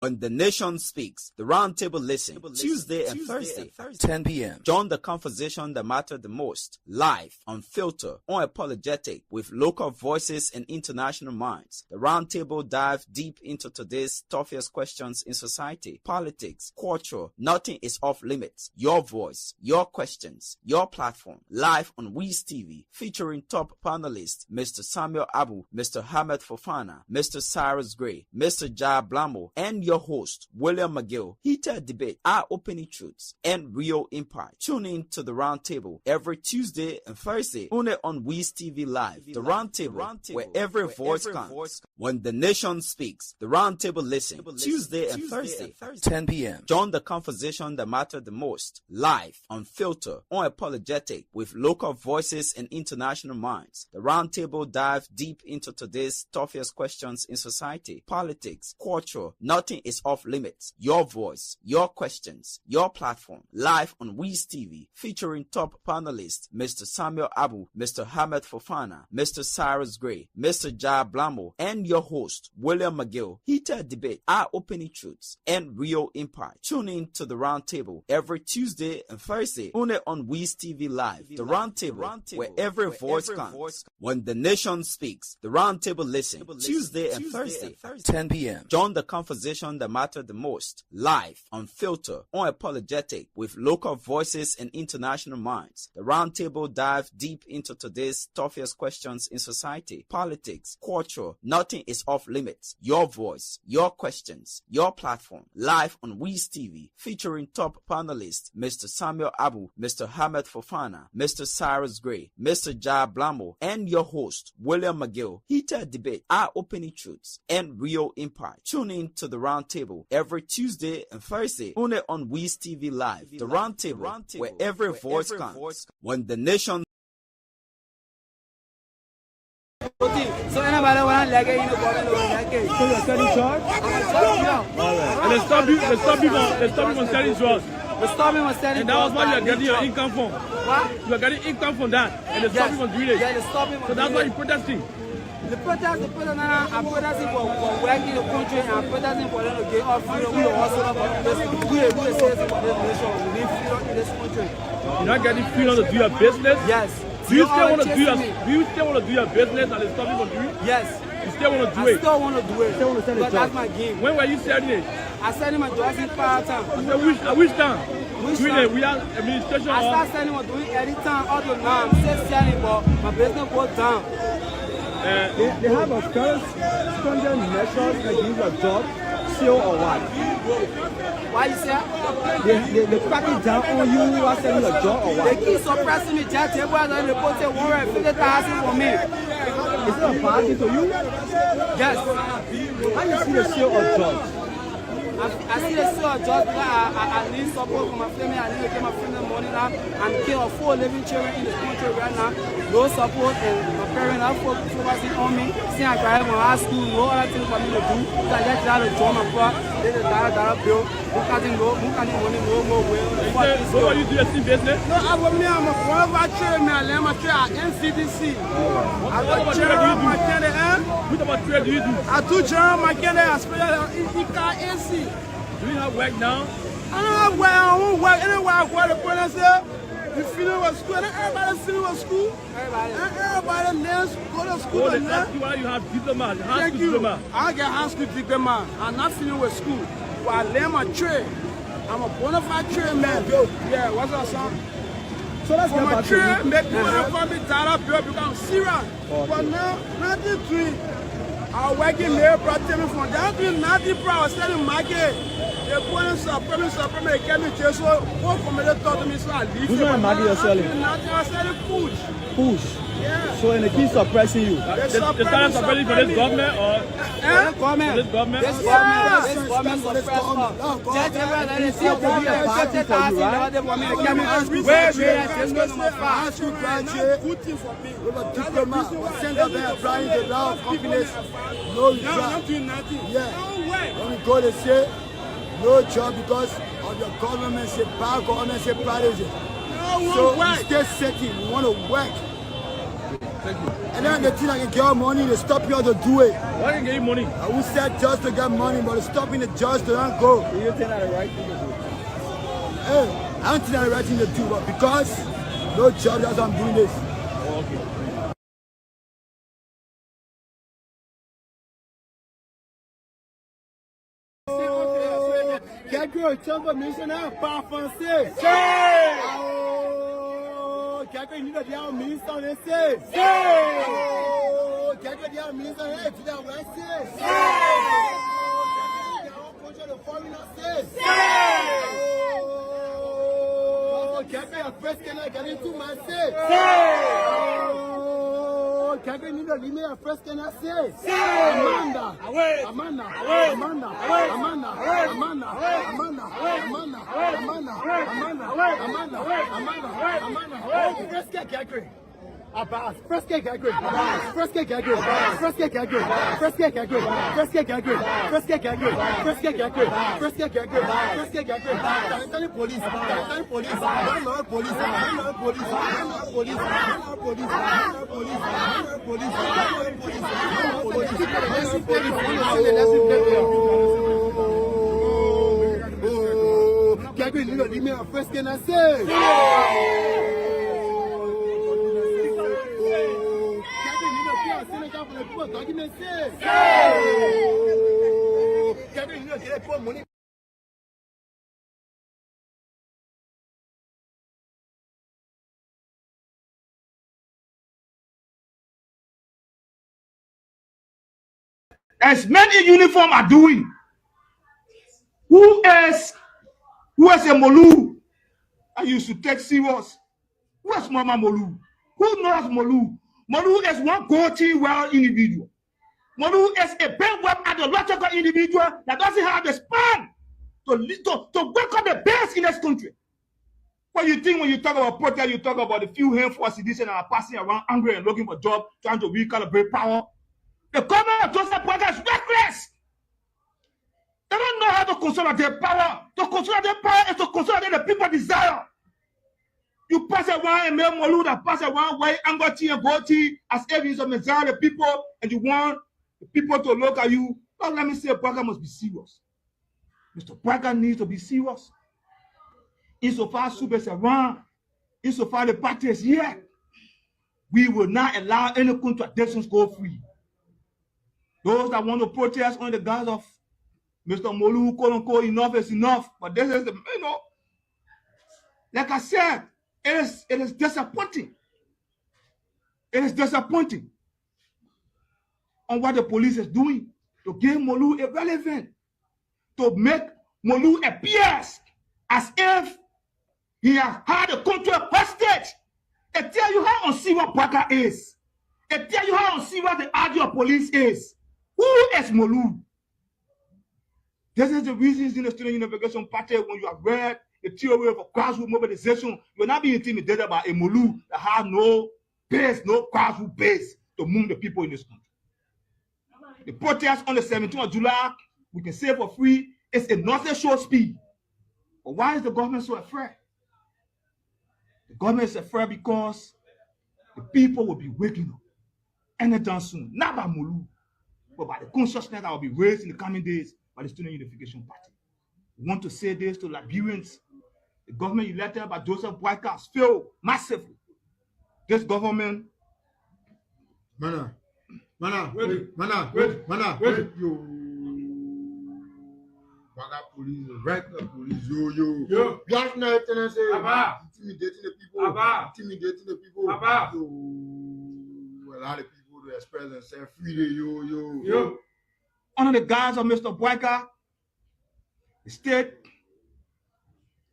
When the nation speaks, the roundtable listen, Tuesday and Thursday, 10 p.m. Join the conversation that matters the most, live, unfiltered, unapologetic, with local voices and international minds. The roundtable dive deep into today's toughest questions in society, politics, culture. Nothing is off limits. Your voice, your questions, your platform. Live on Wiz TV, featuring top panelists, Mr. Samuel Abu, Mr. Hamed Fofana, Mr. Cyrus Gray, Mr. Jai Blamo, and your host, William McGill. Heated debate, eye-opening truths, and real impact. Tune in to the Roundtable every Tuesday and Thursday, only on Wiz TV Live. The Roundtable, where every voice counts. When the nation speaks, the Roundtable listen, Tuesday and Thursday, 10 p.m. Join the conversation that matters the most, live, unfiltered, unapologetic, with local voices and international minds. The Roundtable dive deep into today's toughest questions in society, politics, culture. Nothing is off limits. Your voice, your questions, your platform. Live on Wiz TV, featuring top panelists, Mr. Samuel Abu, Mr. Hamed Fofana, Mr. Cyrus Gray, Mr. Jai Blamo, and your host, William McGill. Heated debate, eye-opening truths, and real impact. Tune in to the Roundtable every Tuesday and Thursday, only on Wiz TV Live. The Roundtable, where every voice counts. When the nation speaks, the Roundtable listen, Tuesday and Thursday, 10 p.m. Join the conversation that matters the most, live, unfiltered, unapologetic, with local voices and international minds. The Roundtable dive deep into today's toughest questions in society, politics, culture. Nothing is off limits. Your voice, your questions, your platform. Live on Wiz TV, featuring top panelists, Mr. Samuel Abu, Mr. Hamed Fofana, Mr. Cyrus Gray, Mr. Jai Blamo, and your host, William McGill. Heated debate, eye-opening truths, and real impact. Tune in to the Roundtable every Tuesday and Thursday, only on Wiz TV Live. The Roundtable, where every voice counts. When the nation. So anybody want to like it, you know, so you're selling drugs? And they stop you from selling drugs. They stop me from selling drugs. And that was why you're getting your income from. What? You're getting income from that. And they stop you from doing it. Yeah, they stop me from so that's why you're protesting. The protest, I'm protesting for working in the country, and I'm protesting for them to get off freedom. We also have we citizens for this nation. We need freedom in this country. You're not getting freedom to do your business? Yes. Do you still want to do your business and they stop you from doing it? Yes. You still want to do it? I still want to do it. Still want to sell it. That's my game. When were you selling it? I selling my drugs in part time. At which time? Which time? We have administration. I start selling my doing any time all the now. I'm still selling, but my business goes down. They have a first stringent measures against your job, sale or what? Why you say? They crack it down on you who are selling your job or what? They keep suppressing me. Just table and they put 150,000 for me. Is it a party to you? Yes. How you see the sale of jobs? I see the sale of jobs because I need support from my family. I need to get my family money now. I'm care of 4 living children in the country right now. No support, and my parents are focusing on me. Since I graduated from high school, no other thing for me to do. So I just try to join my club. They just dollar bill. Who can't money no more way. So what you do your business? No, I'm a forever trader, man. I learn my trade at NCDC. I got general mechanic. What about trade do you do? I do general mechanic. I spell car AC. Do you have work now? I don't have work. I won't work anywhere. I go to the point and say, the feeling was school. Everybody feeling was school. Everybody names go to school. Oh, that's why you have diploma. Thank you. Diploma. I get high school diploma. I'm not feeling with school. But I learn my trade. I'm a bona fide trade man. Yeah, what's up, son? So that's for my trade, make me want to call me dollar bill because I'm serious. But now, nothing doing. I work in mail protecting from that doing nothing, bro. I was selling market. They put in supplement, they get me just so one from the talk to me, so I leave. Which one market you're selling? Nothing, I selling push. Push? Yeah. So and they keep suppressing you? They start suppressing for this government or? Government. This government? This government suppress us. Just everybody they see to be a party for you, right? High school graduate, with a diploma, was sent up there applying the law of companies, no job. No, I'm doing nothing. Yeah. When you go, they say, no job because of your government, say bad government, say private. So we stay setting, we want to work. Thank you. And then they think I can get money, they stop you to do it. Why can you get money? I would say just to get money, but it's stopping the judge to not go. Do you think that's the right thing to do? Hey, I don't think that's the right thing to do, but because no judge, that's why I'm doing this. Oh, okay. Quelqu'un chante missionnaire par français. Oh, quelqu'un dit qu'il y a un ministre en essai. Oh, quelqu'un dit un ministre en essai. Tu dois rester. Oh, quelqu'un dit qu'il y a un projet de foreigner. Oh, quelqu'un a presque quelqu'un tout massé. Oh, quelqu'un dit qu'il y a presque assez. Amanda. Amanda. Amanda. Amanda. Presque quelqu'un. Abbas, presque quelqu'un. Presque quelqu'un. Presque quelqu'un. Presque quelqu'un. Presque quelqu'un. Presque quelqu'un. Presque quelqu'un. Presque quelqu'un. Presque quelqu'un. T'as une police. T'as une police. T'as police. T'as police. T'as police. T'as police. T'as police. T'as police. T'as police. Quelqu'un dit le numéro presque nassé. As men in uniform are doing, who is a Molu I used to take serious? Who is Mama Molu? Who knows Molu? Molu is one goatee well individual. Molu is a big web ideological individual that doesn't have the span to wake up the best in this country. What you think when you talk about protest, you talk about the few handful of citizens that are passing around angry and looking for jobs, trying to recalibrate power. The government of Joseph Boakai is reckless. They don't know how to consolidate power. To consolidate power is to consolidate the people desire. You pass around and make Molu that pass around white angoti and goatee as if he's a majority of the people and you want the people to look at you. Well, let me say Boakai must be serious. Mr. Boakai needs to be serious. Insofar Soup is around, insofar the party is here, we will not allow any contradictions go free. Those that want to protest on the guise of Mr. Molu, quote unquote, enough is enough. But this is the, like I said, it is disappointing. It is disappointing on what the police is doing to give Molu irrelevant, to make Molu appear as if he has had a country hostage. It tells you how unserious Boakai is. It tells you how unserious the idea of police is. Who is Molu? This is the reasons in the Student Unification Party, when you have read the theory of a grassroots mobilization, you will not be intimidated by a Molu that has no base, no grassroots base to move the people in this country. The protest on the 17th of July, we can say for free, is a nothing short speed. But why is the government so afraid? The government is afraid because the people will be waking up anytime soon, not by Molu, but by the consciousness that will be raised in the coming days by the Student Unification Party. We want to say this to Liberians. The government elected by Joseph Boakai has failed massively. This government. Mana. Yo. Boakai police, regular police, yo. Just nothing I say. Intimidating the people. Intimidating the people. Yo. A lot of people to express themselves freely, yo. Under the guise of Mr. Boakai, the state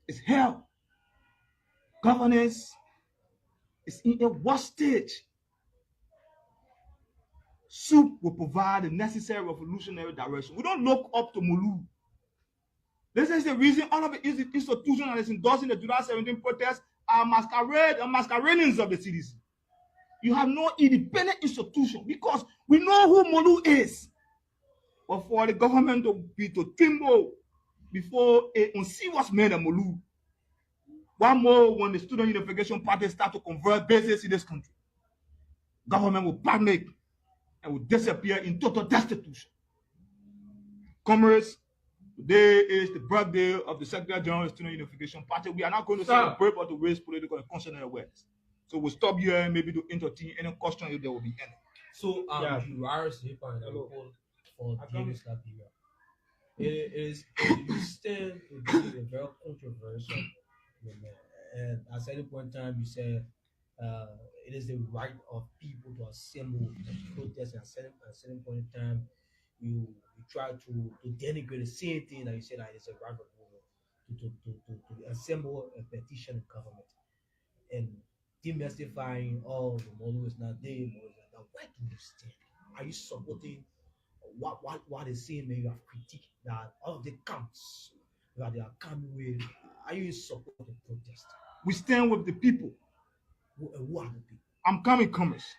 is hell. Governance is in a worse stage. Soup will provide the necessary revolutionary direction. We don't look up to Molu. This is the reason all of the institutions that is endorsing the July 17 protest are masqueradings of the citizen. You have no independent institution because we know who Molu is. But for the government to tremble before a unserious man than Molu. One more when the Student Unification Party start to convert bases in this country. government will panic and will disappear in total destitution. Comrades, today is the birthday of the Secretary General of the Student Unification Party. We are not going to celebrate but to raise political and constitutional awareness. So we'll stop here and maybe to entertain any question if there will be any. So, you are saying for James Liberia. It stand to be a very controversial movement. And at a certain point in time, you said it is the right of people to assemble and protest. And at a certain point in time, you try to denigrate the same thing that you said that it's a right of people to assemble a petition in government and demystifying all the Molu is not there, Molu is not there. Where do you stand? Are you supporting what is saying? Maybe you have critiqued that all of the camps that they are coming with. Are you supporting protest? We stand with the people. Who are the people? I'm coming, commerce.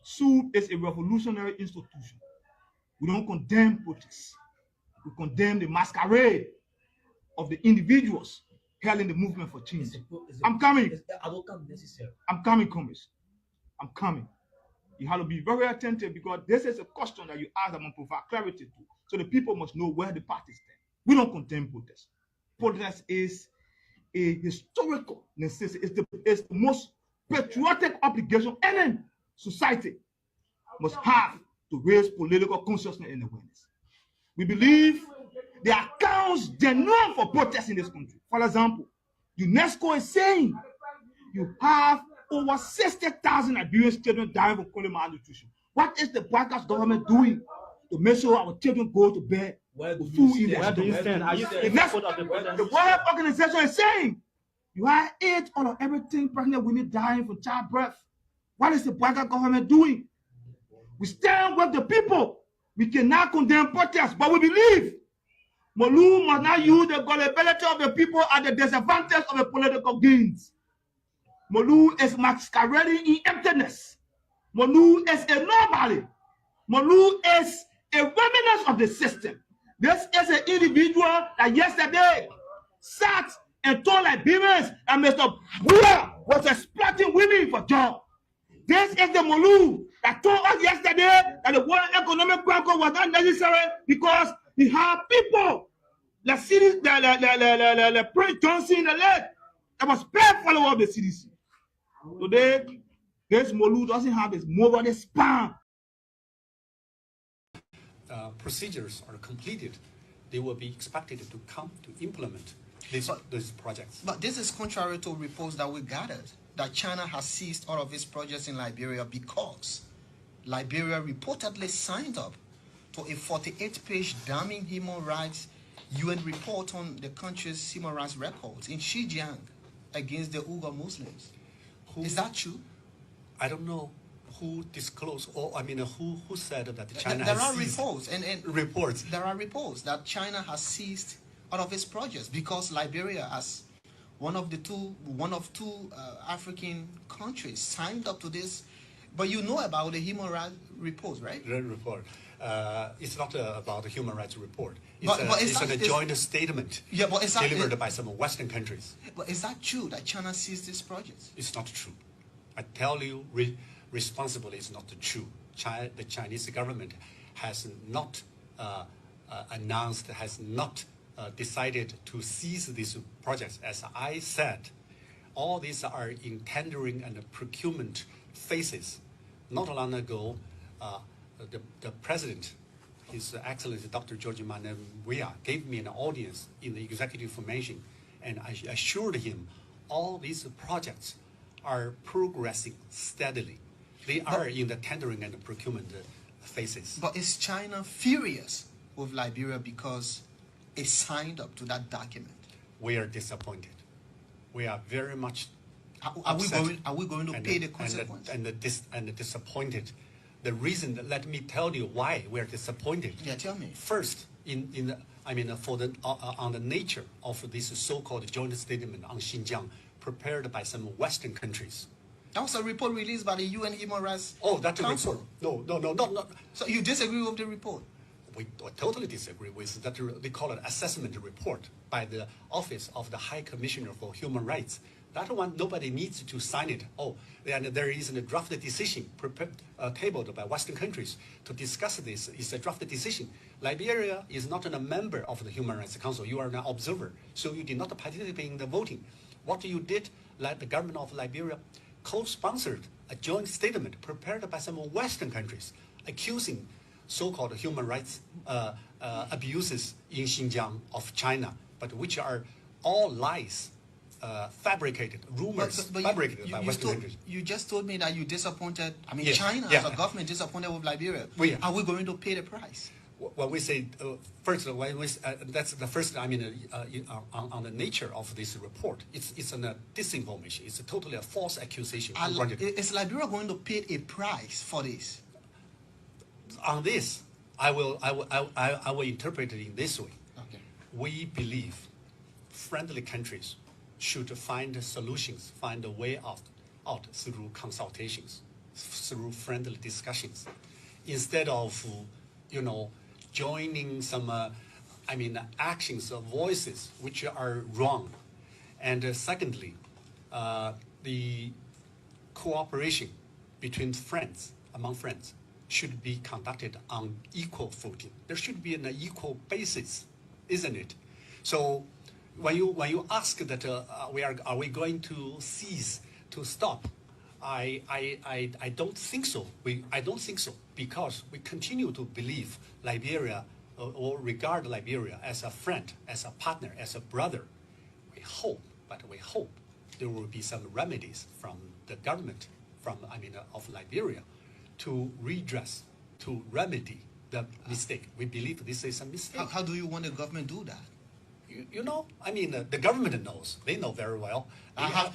SUB is a revolutionary institution. We don't condemn protests. We condemn the masquerade of the individuals held in the movement for change. I'm coming. I'm coming, commerce. I'm coming. You have to be very attentive because this is a question that you ask them and provide clarity to. So the people must know where the party stands. We don't condemn protest. Protest is a historical necessity. It's the most patriotic obligation any society must have to raise political consciousness and awareness. We believe there are counts genuine for protests in this country. For example, UNESCO is saying you have over 60,000 Liberian children dying from chronic malnutrition. What is the broadcast government doing to make sure our children go to bed with food in their stomach? The World Health Organization is saying you have 8 out of every 10 pregnant women dying from childbirth. What is the broadcast government doing? We stand with the people. We cannot condemn protests, but we believe Molu must not use the gullibility of the people at the disadvantage of the political gains. Molu is masquerading in emptiness. Molu is a nobody. Molu is a remnant of the system. This is an individual that yesterday sat and told Liberians that Mr. Bua was exploiting women for job. This is the Molu that told us yesterday that the World Economic Council was not necessary because he had people, the CDC, the Prince Johnson, the late, that was paid follower of the CDC. Today, this Molu doesn't have his moral span. Procedures are completed. They will be expected to come to implement these projects. But this is contrary to reports that we gathered that China has seized all of its projects in Liberia because Liberia reportedly signed up to a 48-page damning human rights UN report on the country's human rights records in Xinjiang against the Uyghur Muslims. Is that true? I don't know who disclosed, or who said that China there has are seized reports and reports. There are reports that China has seized all of its projects because Liberia, as one of two African countries, signed up to this. But you know about the human rights report, right? The report. It's not about the human rights report. It's a joint statement delivered by some Western countries. But is that true that China seized these projects? It's not true. I tell you responsibly, it's not true. The Chinese government has not announced, has not decided to seize these projects. As I said, all these are in tendering and procurement phases. Not long ago, the president, His Excellency Dr. George Emmanuel Weah, gave me an audience in the executive formation, and I assured him all these projects are progressing steadily. They are in the tendering and the procurement phases. But is China furious with Liberia because it signed up to that document? We are disappointed. We are very much Are we going to pay the consequence? And disappointed. The reason, let me tell you why we are disappointed. Yeah, tell me. First, on the nature of this so-called joint statement on Xinjiang, prepared by some Western countries. That was a report released by the UN Human Rights Council. Report. No, not. So you disagree with the report? We totally disagree with that. They call it assessment report by the Office of the High Commissioner for Human Rights. That one, nobody needs to sign it. Oh, and there is a draft decision prepared, tabled by Western countries to discuss this. It's a draft decision. Liberia is not a member of the Human Rights Council. You are an observer, so you did not participate in the voting. What you did, like the government of Liberia, co-sponsored a joint statement prepared by some Western countries accusing so-called human rights abuses in Xinjiang of China, but which are all lies. Fabricated rumors, fabricated by Western countries. You just told me that you disappointed. I mean, Yes. China Yeah. as a government disappointed with Liberia. Yeah. Are we going to pay the price? When we say first, that's the first. I mean, on the nature of this report, it's a disinformation. It's totally a false accusation. Is Liberia going to pay a price for this? On this, I will interpret it in this way. Okay. We believe friendly countries should find solutions, find a way out through consultations, through friendly discussions, instead of, joining some, actions or voices which are wrong. And secondly, the cooperation between friends, among friends, should be conducted on equal footing. There should be an equal basis, isn't it? So when you ask that are we going to cease, to stop, I don't think so. I don't think so, because we continue to believe Liberia or regard Liberia as a friend, as a partner, as a brother. We hope there will be some remedies from the government, of Liberia, to redress, to remedy the mistake. We believe this is a mistake. How do you want the government to do that? The government knows. They know very well. Have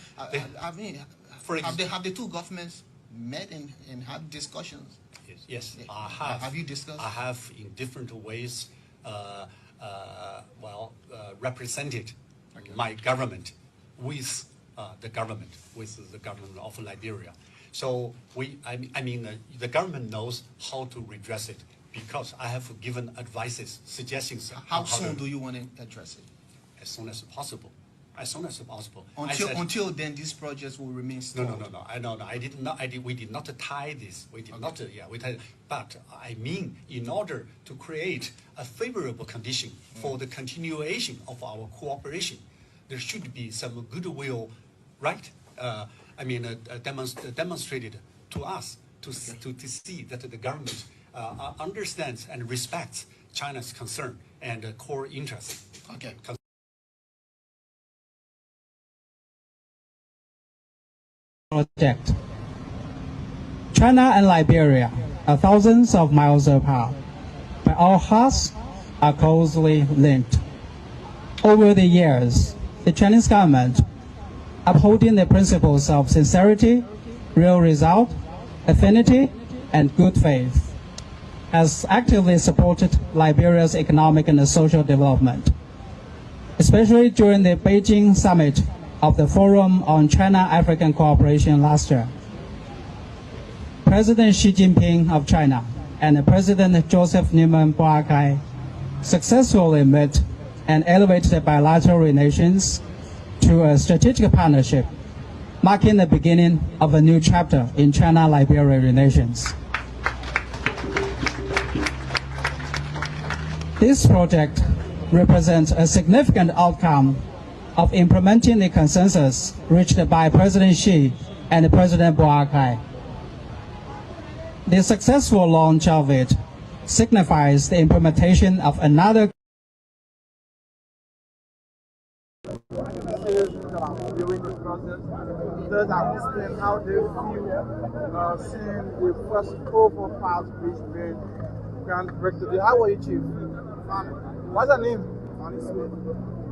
the two governments met and had discussions? Yes, I have. Have you discussed? I have, in different ways, represented my government with the government of Liberia. So the government knows how to redress it, because I have given advices, suggestions. How soon do you want to address it? As soon as possible. As soon as possible. Until then, these projects will remain stalled. No. We did not tie this. We did not. Yeah, we tied. But I mean, in order to create a favorable condition for the continuation of our cooperation, there should be some goodwill, right? Demonstrated to us to see that the government understands and respects China's concern and core interests. Okay. Project. China and Liberia are thousands of miles apart, but our hearts are closely linked. Over the years, the Chinese government, upholding the principles of sincerity, real result, affinity, and good faith, has actively supported Liberia's economic and social development, especially during the Beijing summit of the Forum on China-African Cooperation last year. President Xi Jinping of China and President Joseph Newman Boakai successfully met and elevated bilateral relations to a strategic partnership, marking the beginning of a new chapter in China-Liberia relations. This project represents a significant outcome of implementing the consensus reached by President Xi and President Boakai. The successful launch of it signifies the implementation of another during this process, because I understand how they feel seeing the first over past bridge being groundbreaking. How are you, Chief? What's your name? Smith.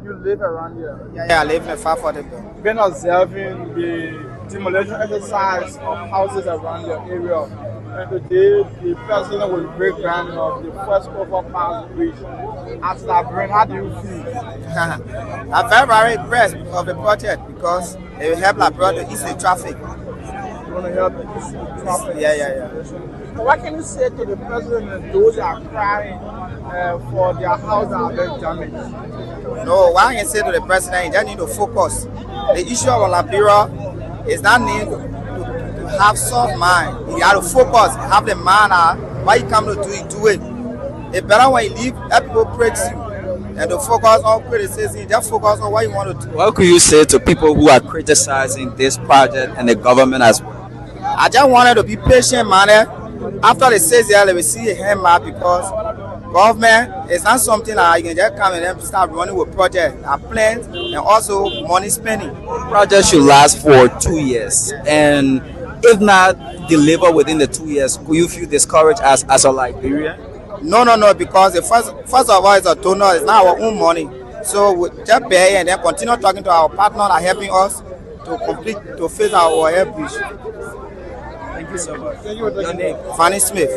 You live around here? Yeah, I live in 540. Been observing the demolition exercise of houses around your area. And today, the president will break ground of the first overpass bridge at Labrin. How do you feel? I'm very, very impressed of the project because it will help Labrin to ease the traffic. You want to help ease the traffic? Yeah. So what can you say to the president and those who are crying for their house that are very damaged? No, what I can say to the president, he just need to focus the issue of Liberia is not need to have soft mind. You have to focus, have the manner. Why you come to do it, do it. It's better when you leave, let people praise you. And to focus on criticism, just focus on what you want to do. What could you say to people who are criticizing this project and the government as well? I just wanted to be patient, man. After the 6 years, they will see a hand mark because government is not something that you can just come and then start running with projects, plans, and also money spending. Project should last for 2 years, and if not deliver within the 2 years, could you feel discouraged as a Liberian? No, because the first of all, it's a donor, it's not our own money. So we just pay and then continue talking to our partner that are helping us to face our air bridge. Thank you so much. Your name? Fanny Smith.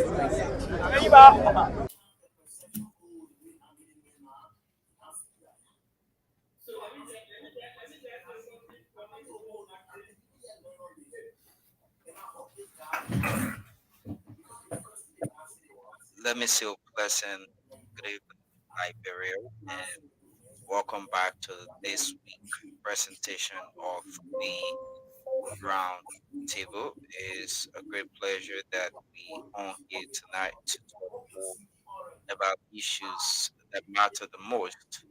Let me say a pleasant good evening, Liberia, and welcome back to this week's presentation of the round table. It's a great pleasure that we are here tonight to talk more about issues that matter the most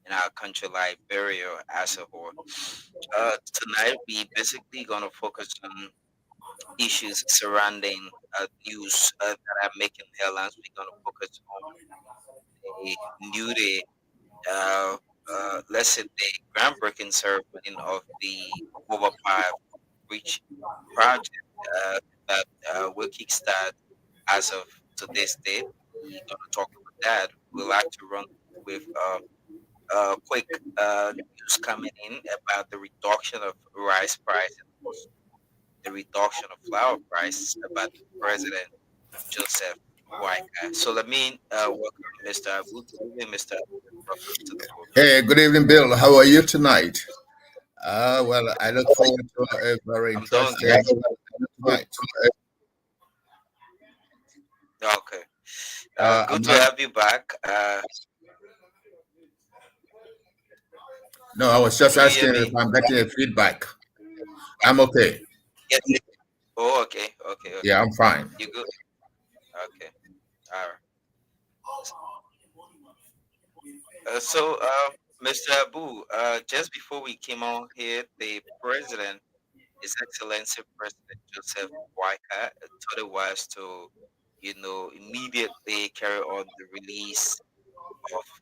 in our country, Liberia, as a whole. Tonight, we basically gonna focus on issues surrounding news that are making headlines. We're gonna focus on the new day, let's say the groundbreaking ceremony of the Over 5 Reach project that will kickstart as of today's date. We're gonna talk about that. We like to run with quick news coming in about the reduction of rice price and also the reduction of flour price about President Joseph Waika. So let me welcome Mr. Abu. Good evening, Mr. Abu. Welcome to the program. Hey, good evening, Bill. How are you tonight? Well, I look forward to a very interesting tonight. Okay. Good to have you back. No, I was just asking if I'm getting a feedback. I'm okay. Yeah. Oh, okay. Yeah, I'm fine. You good? Okay. All right. So, Mr. Abu, just before we came on here, the president, His Excellency President Joseph Waika, thought it was to, immediately carry on the release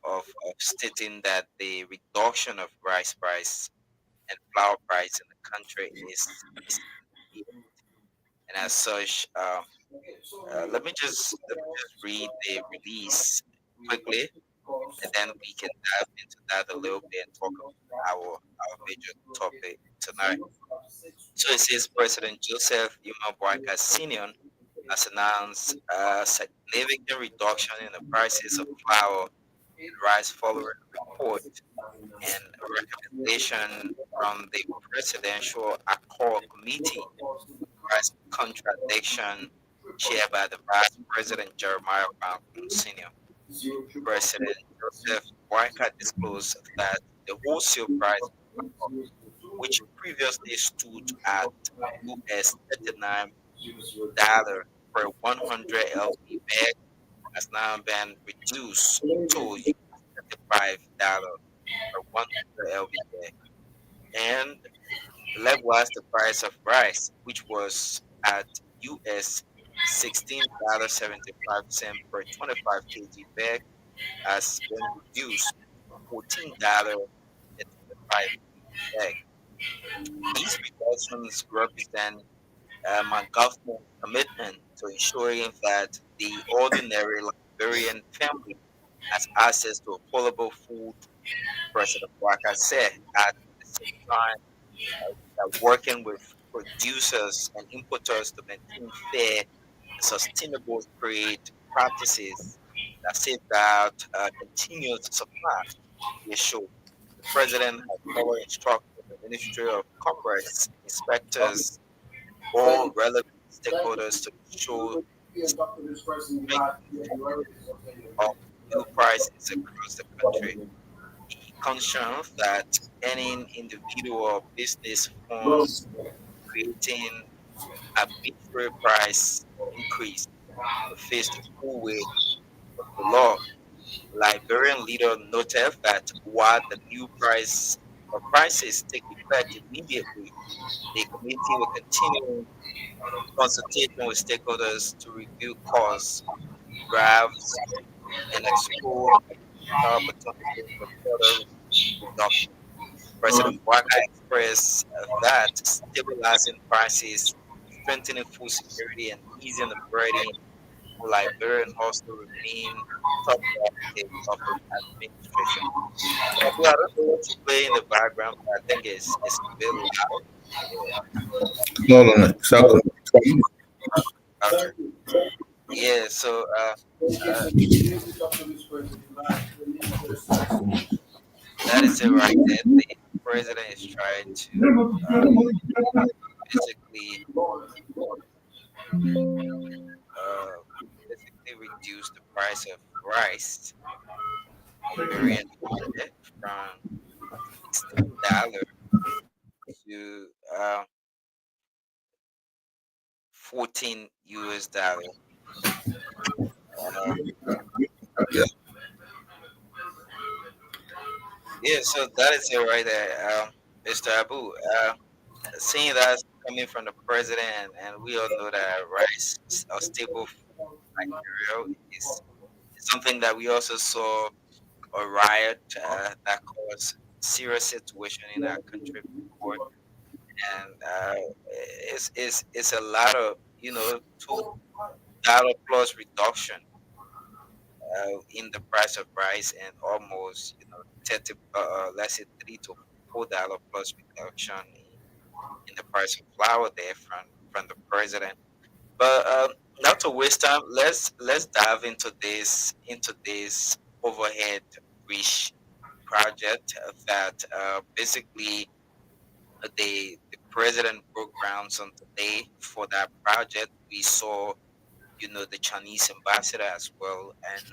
of stating that the reduction of rice price and flour price in the country is and as such, let me just read the release quickly, and then we can dive into that a little bit and talk about our major topic tonight. So it says President Joseph Waika Sr. has announced a significant reduction in the prices of flour and rice following a report and a recommendation from the Presidential Accord Committee, price contradiction chaired by the Vice President Jeremiah Malcolm Sr. President Joseph Waika disclosed that the wholesale price, which previously stood at US $39 per 100 lb bag, has now been reduced to $35 per 100 lb bag. And likewise, the price of rice, which was at US $16.75 per 25 kg bag, has been reduced to $14 per 25 bag. These reductions represent my government's commitment to ensuring that the ordinary Liberian family has access to affordable food. President Waika said at the same time that working with producers and importers to maintain fair and sustainable trade practices that safeguard continuous supply. The president has further instructed the Ministry of Commerce, inspectors, all relevant stakeholders to ensure of fuel prices across the country. He concerned that any individual or business forms creating arbitrary price increase will face the full weight of the law. Liberian leader noted that while the new prices take effect immediately, the committee will continue consultation with stakeholders to review costs, drafts, and explore opportunities for further reduction. President Waka expressed that stabilizing prices, strengthening food security, and easing the burden on Liberian also remain top priorities of his administration. I don't know what you play in the background, but I think it's a bit loud. No, no, no. Okay. Yeah, so that is it right there. The president is trying to basically reduce the price of rice Liberian market from $16 to 14 US dollar. Yeah, so that is it right there, Mr. Abu. Seeing that's coming from the president, and we all know that rice is a staple food in Nigeria is something that we also saw a riot that caused serious situation in our country before, and it's a lot of $2 plus reduction in the price of rice, and almost 30 let's say $3 to $4 plus reduction in the price of flour there from the president. But not to waste time, let's dive into this overhead bridge project that basically the president broke grounds on today for that project. We saw the Chinese ambassador as well, and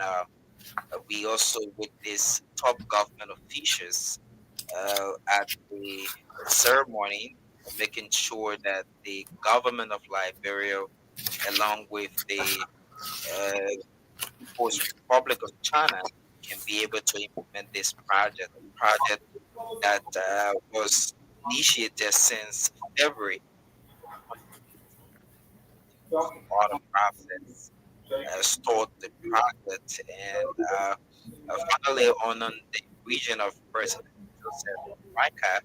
we also witnessed top government officials at the ceremony, making sure that the government of Liberia, along with the People's Republic of China, can be able to implement this project. A project that was initiated since February. All the process start the project, and finally on the region of President Joseph Micah,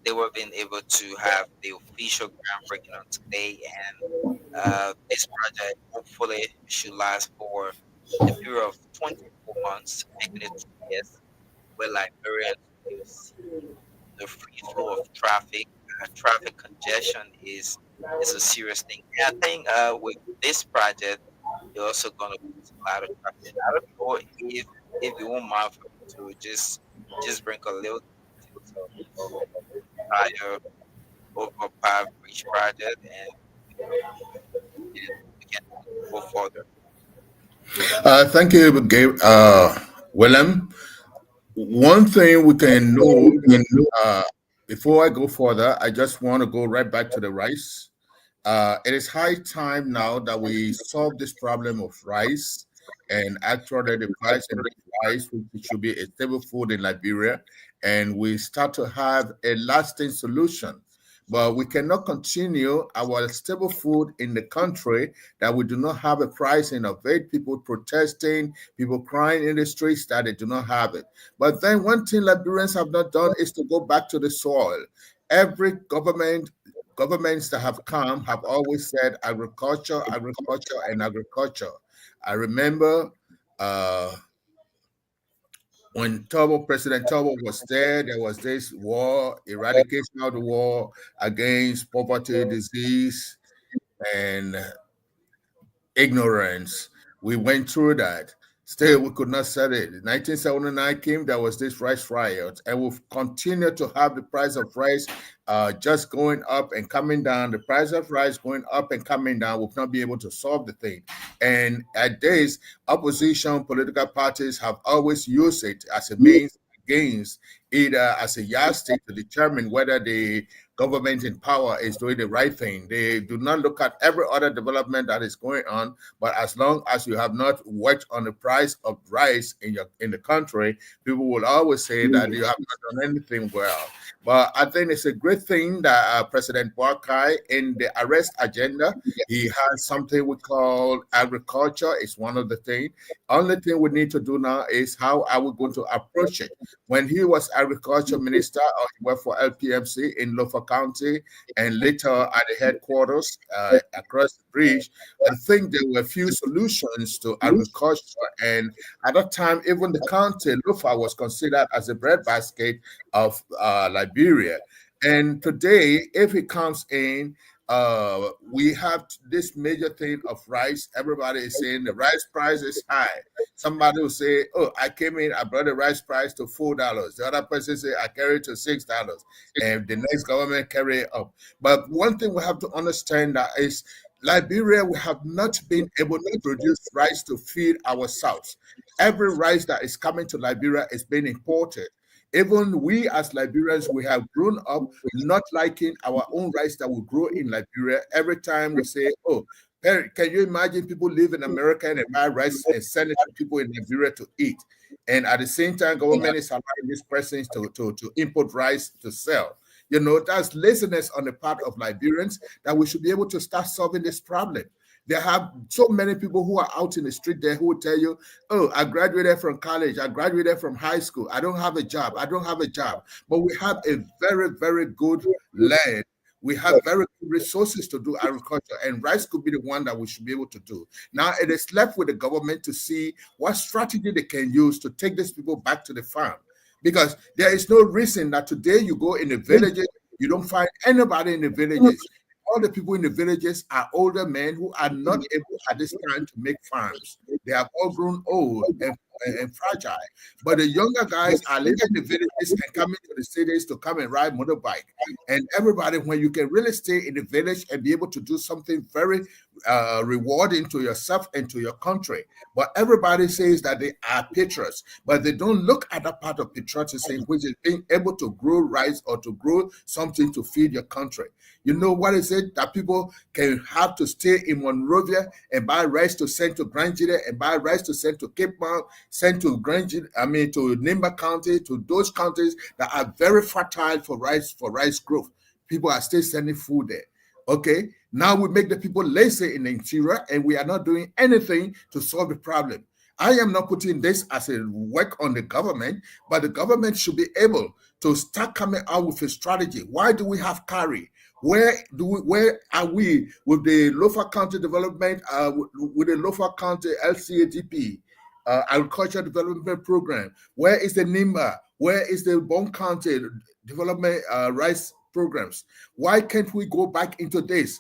they were being able to have the official groundbreaking on today, and this project hopefully should last for a period of 24 months, making it 2 years, where Liberia will see the free flow of traffic. Traffic congestion is a serious thing. And I think with this project, you're also going to lose a lot of traffic. I don't know if you won't mind for me to just bring a little higher overpower bridge project, and we can go further. Thank you, William. One thing we can know, before I go further, I just want to go right back to the rice. It is high time now that we solve this problem of rice, and actually the price of rice, which should be a stable food in Liberia, and we start to have a lasting solution. But we cannot continue our stable food in the country that we do not have a price of it. People protesting, people crying in the streets that they do not have it. But then one thing Liberians have not done is to go back to the soil. Every governments that have come have always said agriculture, agriculture, and agriculture. I remember when President Turbo was there was this war, eradication of the war against poverty, disease, and ignorance. We went through that. Still, we could not set it. In 1979 came, there was this rice riot, and we've continued to have the price of rice just going up and coming down. The price of rice going up and coming down. We've not been able to solve the thing. And at this, opposition political parties have always used it as a means gains, either as a yardstick to determine whether the government in power is doing the right thing. They do not look at every other development that is going on, but as long as you have not worked on the price of rice in the country, people will always say that you have not done anything well. But I think it's a great thing that President Boakai, in the arrest agenda, he has something we call agriculture. It's one of the things. Only thing we need to do now is how are we going to approach it? When he was agriculture minister, he worked for LPMC in Lofa County and later at the headquarters across the bridge, I think there were a few solutions to agriculture. And at that time, even the county, Lofa, was considered as a breadbasket of Liberia. And today, if it comes in, we have this major thing of rice. Everybody is saying the rice price is high. Somebody will say, oh, I came in, I brought the rice price to $4. The other person say, I carry it to $6. And the next government carry it up. But one thing we have to understand that is Liberia, we have not been able to produce rice to feed ourselves. Every rice that is coming to Liberia is being imported. Even we as Liberians, we have grown up not liking our own rice that we grow in Liberia. Every time we say, oh, can you imagine people live in America and buy rice and send it to people in Liberia to eat? And at the same time, government is allowing these persons to import rice to sell. You know, that's laziness on the part of Liberians that we should be able to start solving this problem. There have so many people who are out in the street there who will tell you, oh, I graduated from college, I graduated from high school, I don't have a job, I don't have a job. But we have a very, very good land. We have very good resources to do agriculture, and rice could be the one that we should be able to do. Now it is left with the government to see what strategy they can use to take these people back to the farm. Because there is no reason that today you go in the villages, you don't find anybody in the villages. All the people in the villages are older men who are not able at this time to make farms. They have all grown old and fragile. But the younger guys are living in the villages and coming to the cities to come and ride motorbike. And everybody, when you can really stay in the village and be able to do something very rewarding to yourself and to your country. But everybody says that they are patriots, but they don't look at that part of patriotism, which is being able to grow rice or to grow something to feed your country. You know what is it that people can have to stay in Monrovia and buy rice to send to Grangida and buy rice to send to Cape Mount, send to Grangida, to Nimba County, to those counties that are very fertile for rice growth. People are still sending food there. Okay, now we make the people lazy in the interior and we are not doing anything to solve the problem. I am not putting this as a work on the government, but the government should be able to start coming out with a strategy. Why do we have carry? Where are we with the Lofa County Development, with the Lofa County LCADP, Agriculture Development Program? Where is the NIMBA? Where is the Bon County Development Rice Programs? Why can't we go back into this?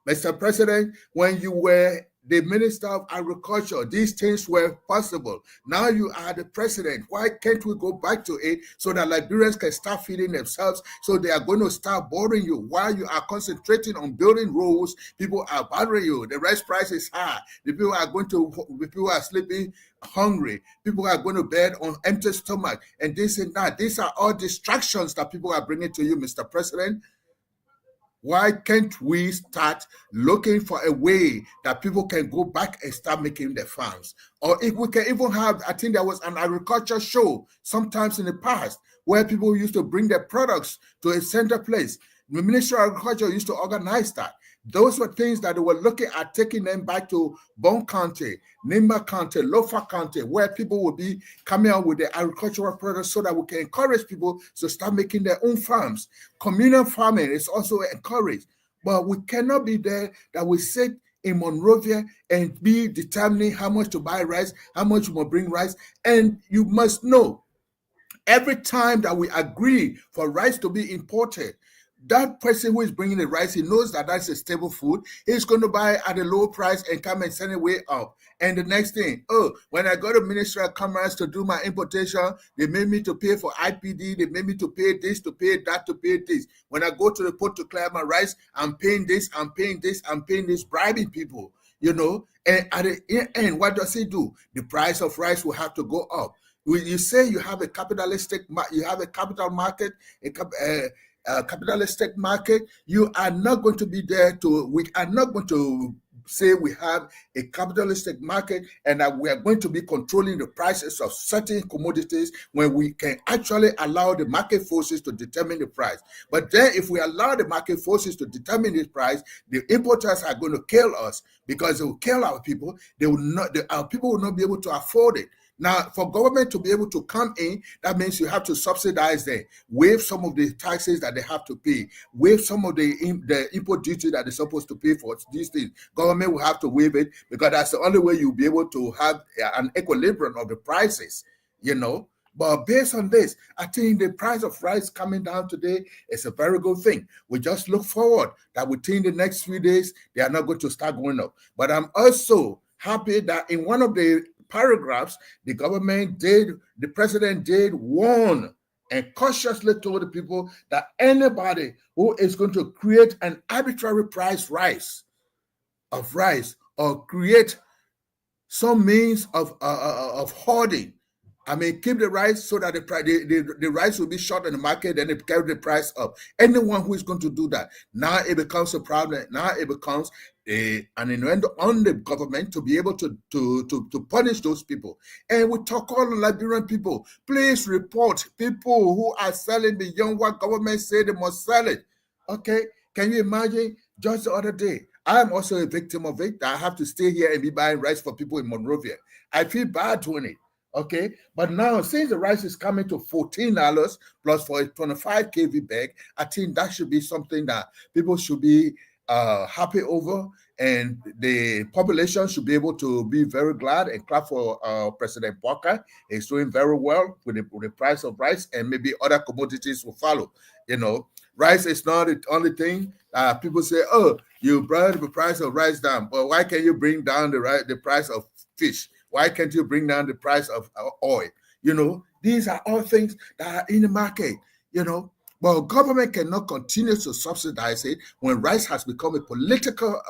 Mr. President, when you were the Minister of Agriculture, these things were possible. Now you are the president. Why can't we go back to it so that Liberians can start feeding themselves? So they are going to start bothering you. While you are concentrating on building roads, people are bothering you. The rice price is high. The people are sleeping hungry. People are going to bed on empty stomach and this and that. These are all distractions that people are bringing to you, Mr. President. Why can't we start looking for a way that people can go back and start making their farms? Or if we can even have, I think there was an agriculture show sometimes in the past where people used to bring their products to a center place. The Ministry of Agriculture used to organize that. Those were things that they were looking at taking them back to Bon County, Nimba County, Lofa County, where people will be coming out with their agricultural products so that we can encourage people to start making their own farms. Communal farming is also encouraged, but we cannot be there that we sit in Monrovia and be determining how much to buy rice, how much we will bring rice. And you must know, every time that we agree for rice to be imported, that person who is bringing the rice, he knows that that's a stable food. He's going to buy at a low price and come and send it way up. And the next thing, oh, when I go to Ministry of Commerce to do my importation, they made me to pay for IPD. They made me to pay this, to pay that, to pay this. When I go to the port to clear my rice, I'm paying this, I'm paying this, I'm paying this, bribing people, you know. And at the end, what does it do? The price of rice will have to go up. You say you have a capitalistic, you have a capital market, a capitalistic market. You are not going to be there to. We are not going to say we have a capitalistic market and that we are going to be controlling the prices of certain commodities when we can actually allow the market forces to determine the price. But then if we allow the market forces to determine the price, the importers are going to kill us because they will kill our people. They will not. Our people will not be able to afford it. Now, for government to be able to come in, that means you have to subsidize them, waive some of the taxes that they have to pay, waive some of the import duty that they're supposed to pay for these things. Government will have to waive it because that's the only way you'll be able to have an equilibrium of the prices, you know. But based on this, I think the price of rice coming down today is a very good thing. We just look forward that within the next few days, they are not going to start going up. But I'm also happy that in one of the paragraphs, the president did warn and cautiously told the people that anybody who is going to create an arbitrary price of rice or create some means of hoarding, I mean, keep the rice so that the rice will be short in the market and it carry the price up. Anyone who is going to do that, now it becomes a problem. Now it becomes an innuendo on the government to be able to punish those people. And we talk all the Liberian people, please report people who are selling beyond what government say they must sell it. Okay, can you imagine? Just the other day, I am also a victim of it. I have to stay here and be buying rice for people in Monrovia. I feel bad doing it. Okay, but now since the rice is coming to $14 plus for a 25 kV bag, I think that should be something that people should be happy over, and the population should be able to be very glad and clap for President Walker. He's doing very well with the price of rice, and maybe other commodities will follow. You know, rice is not the only thing. People say, "Oh, you brought the price of rice down, but why can't you bring down the price of fish? Why can't you bring down the price of oil?" You know, these are all things that are in the market, you know. But government cannot continue to subsidize it when rice has become a political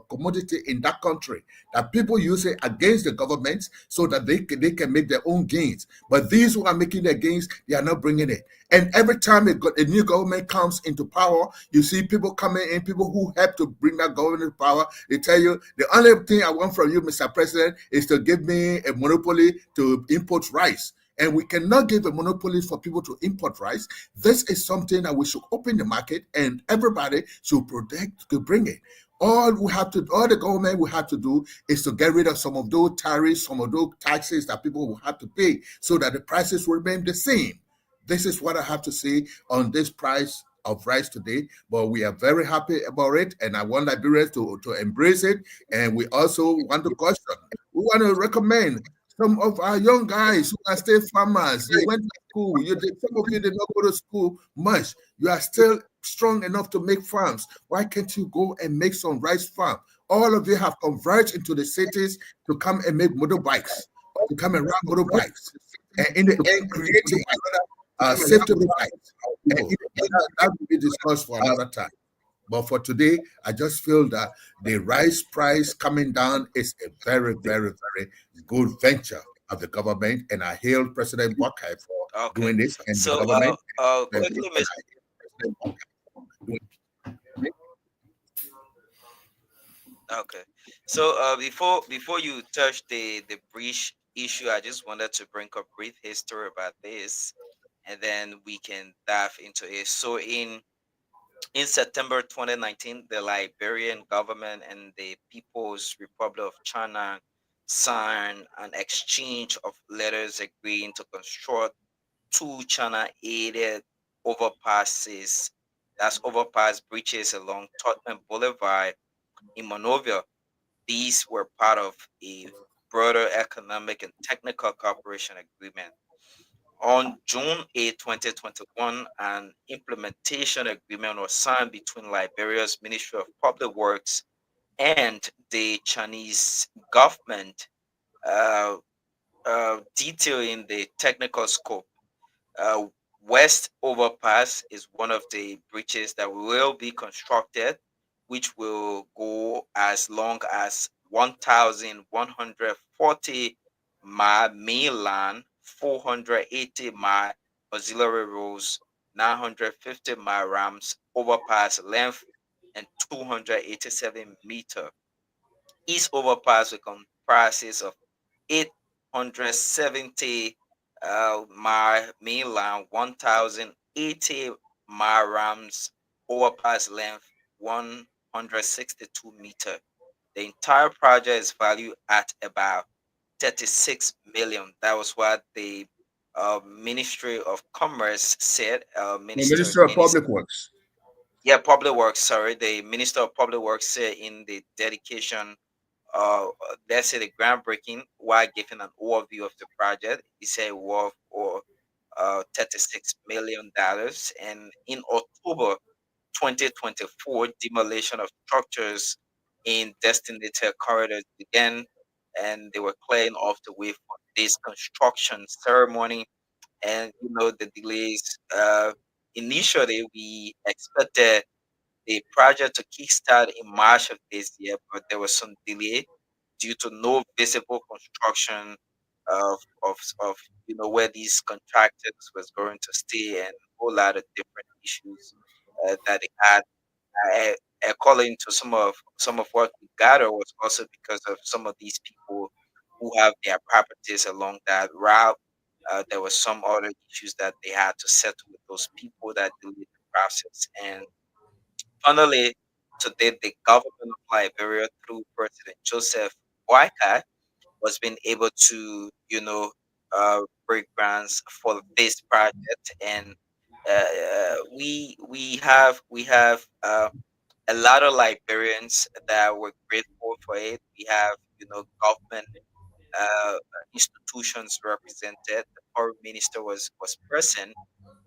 commodity in that country, that people use it against the government so that they can make their own gains. But these who are making their gains, they are not bringing it. And every time a new government comes into power, you see people coming in, people who help to bring that government into power. They tell you, the only thing I want from you, Mr. President, is to give me a monopoly to import rice. And we cannot give a monopoly for people to import rice. This is something that we should open the market and everybody should protect to bring it. All the government will have to do is to get rid of some of those tariffs, some of those taxes that people will have to pay so that the prices will remain the same. This is what I have to say on this price of rice today, but we are very happy about it, and I want Liberians to embrace it. And we also want to caution, we want to recommend some of our young guys who are still farmers. You went to school. Some of you did not go to school much. You are still strong enough to make farms. Why can't you go and make some rice farm? All of you have converged into the cities to come and make motorbikes, to come and ride motorbikes, and in the end, creating another safety motorbikes. And that will be discussed for another time. But for today, I just feel that the rice price coming down is a very, very, very good venture of the government, and I hail President Buckeye for doing this. And so, the government. Okay. So before you touch the breach issue, I just wanted to bring up brief history about this, and then we can dive into it. So in September 2019, the Liberian government and the People's Republic of China signed an exchange of letters agreeing to construct two China-aided overpasses, that's overpass bridges along Tottenham Boulevard in Monrovia. These were part of a broader economic and technical cooperation agreement. On June 8, 2021, an implementation agreement was signed between Liberia's Ministry of Public Works and the Chinese government, detailing the technical scope. West Overpass is one of the bridges that will be constructed, which will go as long as 1,140 mainland 480-mile auxiliary roads, 950-mile ramps, overpass length, and 287-meter. East overpass will comprises of 870 mile mainline, 1,080 mile rams, overpass length 162-meter. The entire project is valued at about 36 million. That was what the Ministry of Commerce said. The Minister of Public Works. Yeah, Public Works. Sorry, the Minister of Public Works said in the dedication, let's say the groundbreaking, while giving an overview of the project, he said worth or $36 million. And in October 2024, demolition of structures in designated corridors began, and they were clearing off the way for this construction ceremony. And the delays. Initially, we expected the project to kickstart in March of this year, but there was some delay due to no visible construction of where these contractors was going to stay, and a whole lot of different issues that they had. Uh, According to some of what we gathered, was also because of some of these people who have their properties along that route. There were some other issues that they had to settle with those people that delayed the process. And finally, today, the government of Liberia, through President Joseph Boakai, was being able to, break grants for this project. And we have a lot of Liberians that were grateful for it. We have, government institutions represented. The foreign minister was present.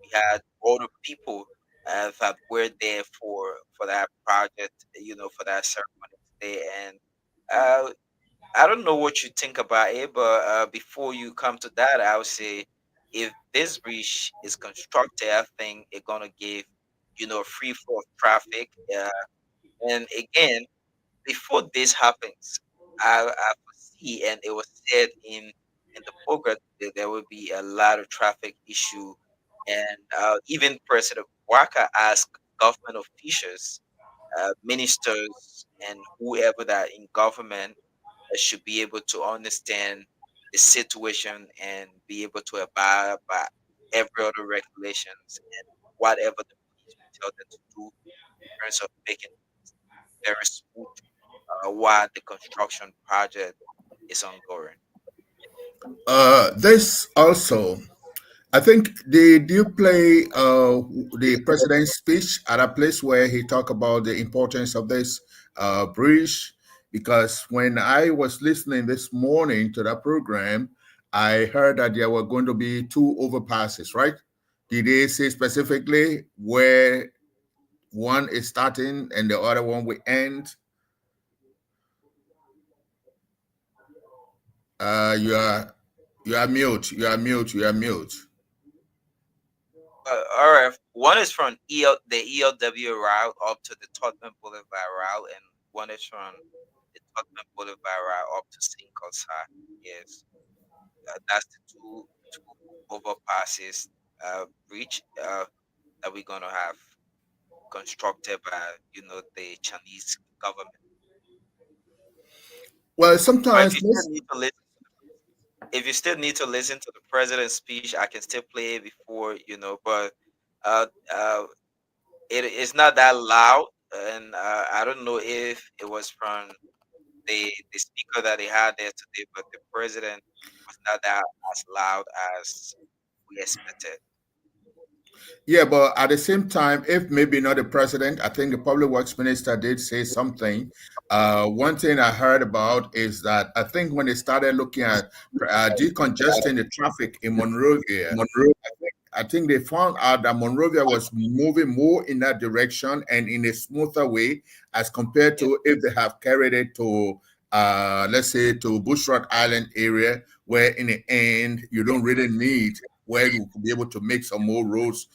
We had other people that were there for that project, for that ceremony today. And I don't know what you think about it, but before you come to that, I would say if this bridge is constructed, I think it's gonna give a free flow of traffic. And again, before this happens, I foresee, and it was said in the program that there will be a lot of traffic issue, and even President Waka asked government officials, ministers, and whoever that in government should be able to understand the situation and be able to abide by every other regulations and whatever the police will tell them to do in terms of making very smooth while the construction project is ongoing. This also, I think they do play the president's speech at a place where he talked about the importance of this bridge. Because when I was listening this morning to that program, I heard that there were going to be 2 overpasses, right? Did they say specifically where one is starting and the other one will end? You are mute. You are mute. You are mute. All right. One is from the ELW route up to the Tottenham Boulevard route, and one is from the Tottenham Boulevard route up to St. Cosa. Yes, that's the two overpasses bridge that we're gonna have constructed by the Chinese government. Well, sometimes if you still need to listen to the president's speech, I can still play it before, but it is not that loud, and I don't know if it was from the speaker that they had there today, but the president was not that as loud as we expected. Yeah, but at the same time, if maybe not the president, I think the public works minister did say something. One thing I heard about is that I think when they started looking at decongesting the traffic in Monrovia, I think they found out that Monrovia was moving more in that direction and in a smoother way as compared to if they have carried it to, let's say, to Bushrod Island area, where in the end, you don't really need where we could be able to make some more roads,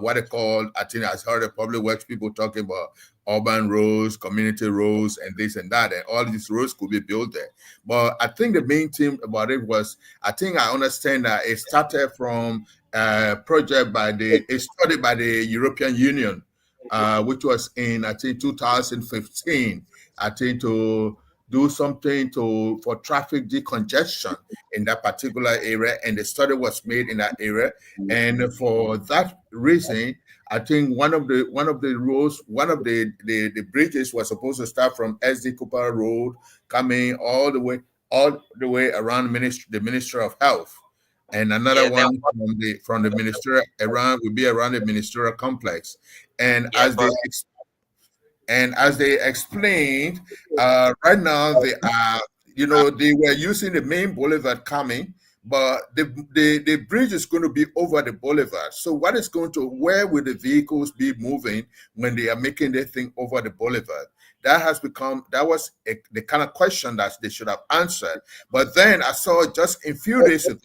what they call, I think I heard the public works people talking about urban roads, community roads, and this and that, and all these roads could be built there. But I think the main thing about it was, I think I understand that it started from a project a study by the European Union, which was in, I think, 2015, I think, to do something for traffic decongestion in that particular area, and the study was made in that area. And for that reason, I think one of the roads, one of the bridges was supposed to start from SD Cooper Road, coming all the way around the Ministry of Health, and another one from the ministerial around will be around the ministerial complex. And as they explained, right now they are, they were using the main boulevard coming, but the bridge is going to be over the boulevard. So where will the vehicles be moving when they are making their thing over the boulevard? That was the kind of question that they should have answered. But then I saw just a few days ago,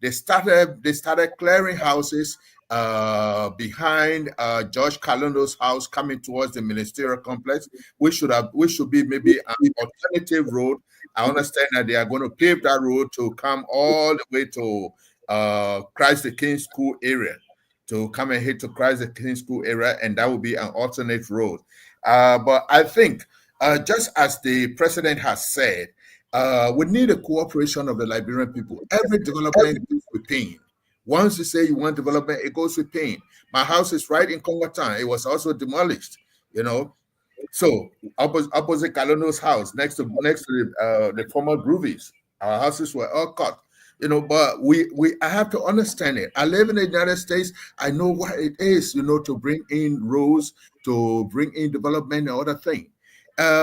they started clearing houses behind George Kalondo's house coming towards the ministerial complex, which should be maybe an alternative road. I understand that they are going to pave that road to come all the way to Christ the King School area, to come and hit to Christ the King School area, and that will be an alternate road. But I think, just as the president has said, we need the cooperation of the Liberian people. Every development goes with pain. Once you say you want development, it goes with pain. My house is right in Congo Town. It was also demolished, So opposite Kalondo's house, next to the former Groovies, our houses were all cut. But I have to understand it. I live in the United States. I know what it is, to bring in roads, to bring in development and other things.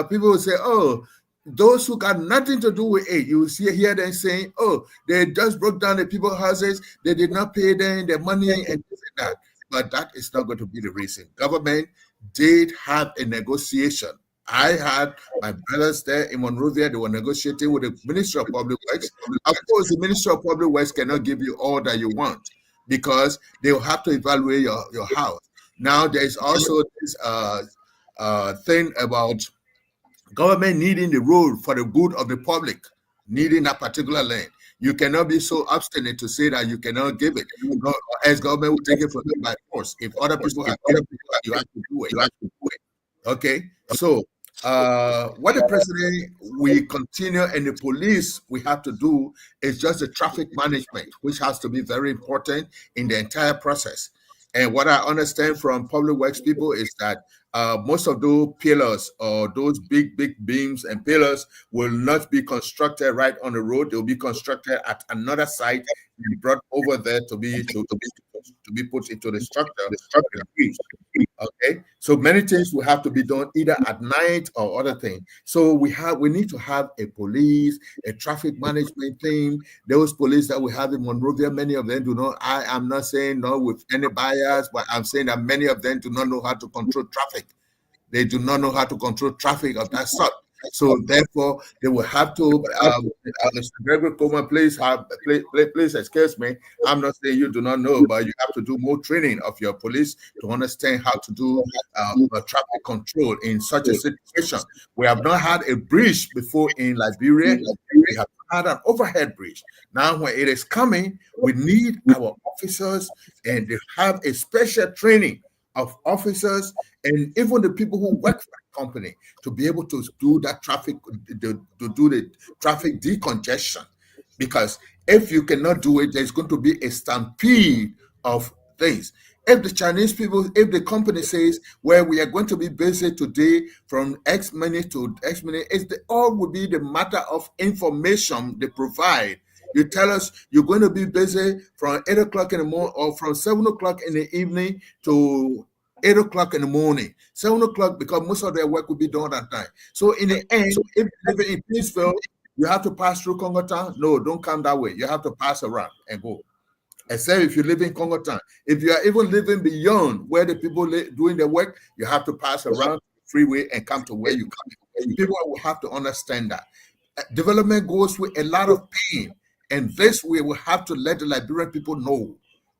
People will say, oh, those who got nothing to do with it, you will hear them saying, oh, they just broke down the people's houses, they did not pay them their money and this and that. But that is not going to be the reason. Government did have a negotiation. I had my brothers there in Monrovia, they were negotiating with the Ministry of Public Works. Of course, the Ministry of Public Works cannot give you all that you want because they will have to evaluate your house. Now, there's also this thing about government needing the road for the good of the public, needing that particular land. You cannot be so obstinate to say that you cannot give it, as government will take it from them by force. If other people have given it, you have to do it. You have to do it. Okay, so what the president we continue and the police we have to do is just the traffic management, which has to be very important in the entire process. And what I understand from public works people is that most of those pillars or those big beams and pillars will not be constructed right on the road. They'll be constructed at another site and brought over there to be put into the structure. Okay, so many things will have to be done either at night or other things. So we need to have a police, a traffic management team. Those police that we have in Monrovia, many of them do not. I am not saying no with any bias, but I'm saying that many of them do not know how to control traffic. They do not know how to control traffic of that sort. So therefore, they will have to. Mr. Gregory Coleman, please excuse me. I'm not saying you do not know, but you have to do more training of your police to understand how to do traffic control in such a situation. We have not had a bridge before in Liberia. We have had an overhead bridge. Now, when it is coming, we need our officers, and they have a special training of officers and even the people who work for the company to be able to do that traffic, to do the traffic decongestion. Because if you cannot do it, there's going to be a stampede of things. If the Chinese people, if the company says, well, we are going to be busy today from X minute to X minute, all will be the matter of information they provide. You tell us you're going to be busy from 8 o'clock in the morning or from 7 o'clock in the evening to 8 o'clock in the morning. 7 o'clock, because most of their work will be done at night. So in the end, if you live in Peaceville, you have to pass through Congo Town. No, don't come that way. You have to pass around and go. Except if you live in Congo Town. If you are even living beyond where the people doing their work, you have to pass around the freeway and come to where you come. People will have to understand that. Development goes with a lot of pain. And this we will have to let the Liberian people know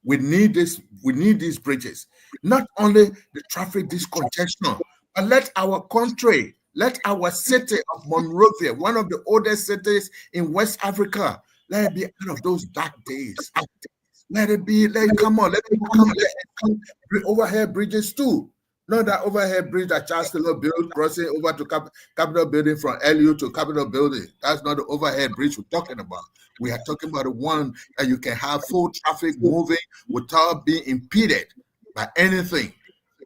We need this. We need these bridges. Not only the traffic discongestion, but let our country, let our city of Monrovia, one of the oldest cities in West Africa, let it be out of those dark days. Let it be. Let it come on. Let it come. Let it come. Overhead bridges too. Not that overhead bridge that Chancellor built crossing over to Capitol Building from LU to Capitol Building. That's not the overhead bridge we're talking about. We are talking about the one that you can have full traffic moving without being impeded by anything.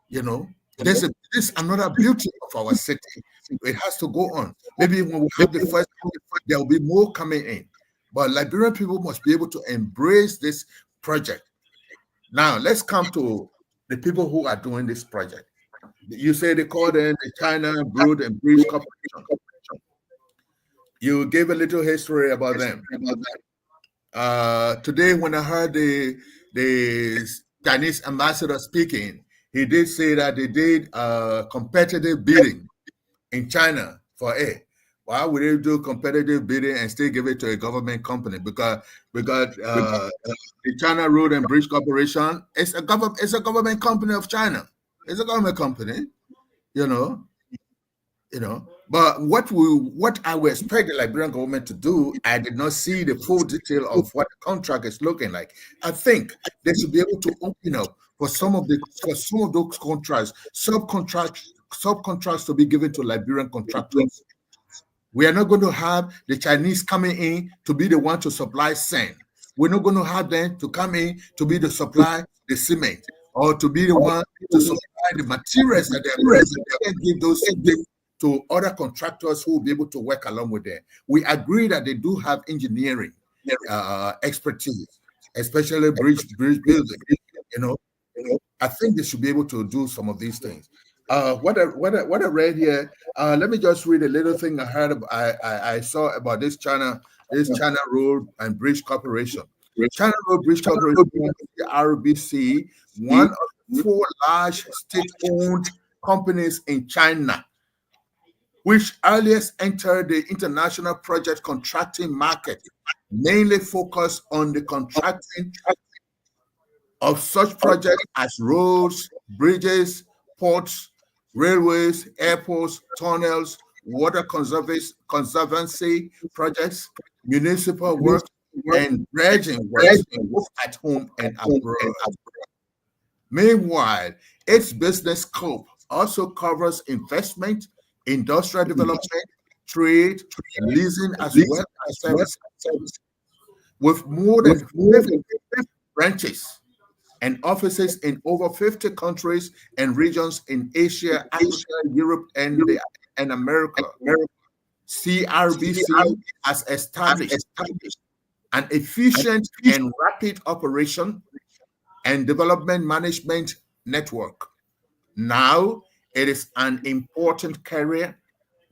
You know, this is another beauty of our city. It has to go on. Maybe when we have the first, there will be more coming in. But Liberian people must be able to embrace this project. Now, let's come to the people who are doing this project. You say they call them the China Road and Bridge Corporation. You gave a little history about them. Today, when I heard the Chinese ambassador speaking, he did say that they did competitive bidding in China for air. Why would they do competitive bidding and still give it to a government company? Because the China Road and Bridge Corporation is a government company of China. It's a government company, you know. But what I would expect the Liberian government to do, I did not see the full detail of what the contract is looking like. I think they should be able to open up for some of those contracts, subcontracts to be given to Liberian contractors. We are not going to have the Chinese coming in to be the one to supply sand. We're not going to have them to come in to be the supply the cement or to be the one to supply the materials that they can give those to other contractors who will be able to work along with them. We agree that they do have engineering expertise, especially bridge building. I think they should be able to do some of these things. What I read here, let me just read a little thing I heard. I saw about this China Road and Bridge Corporation. China Road Bridge Corporation, the RBC, one of the 4 large state-owned companies in China, which earliest entered the international project contracting market, mainly focused on the contracting of such projects as roads, bridges, ports, railways, airports, tunnels, water conservancy projects, municipal work, and dredging work both at home and abroad. Meanwhile, its business scope also covers investment, industrial development, trade, leasing, as well as services. With more than 50 branches and offices in over 50 countries and regions in Asia, Africa, Europe, and America, CRBC has established an efficient and rapid operation and development management network. Now, it is an important carrier,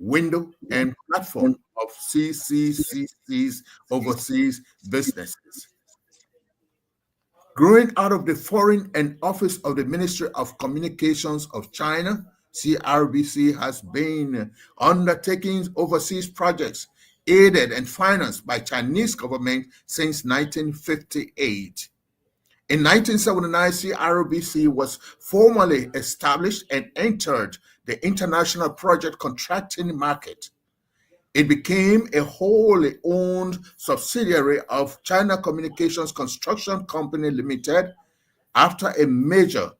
window, and platform of CCCC's overseas businesses. Growing out of the Foreign and Office of the Ministry of Communications of China, CRBC has been undertaking overseas projects aided and financed by Chinese government since 1958. In 1979, CRBC was formally established and entered the international project contracting market. It became a wholly owned subsidiary of China Communications Construction Company Limited after a major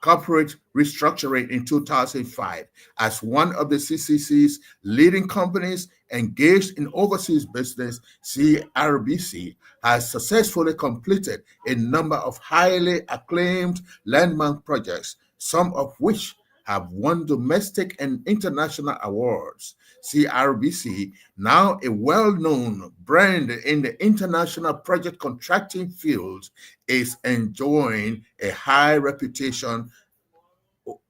corporate restructuring in 2005 as one of the CCC's leading companies engaged in overseas business. CRBC has successfully completed a number of highly acclaimed landmark projects, some of which have won domestic and international awards. CRBC, now a well-known brand in the international project contracting field, is enjoying a high reputation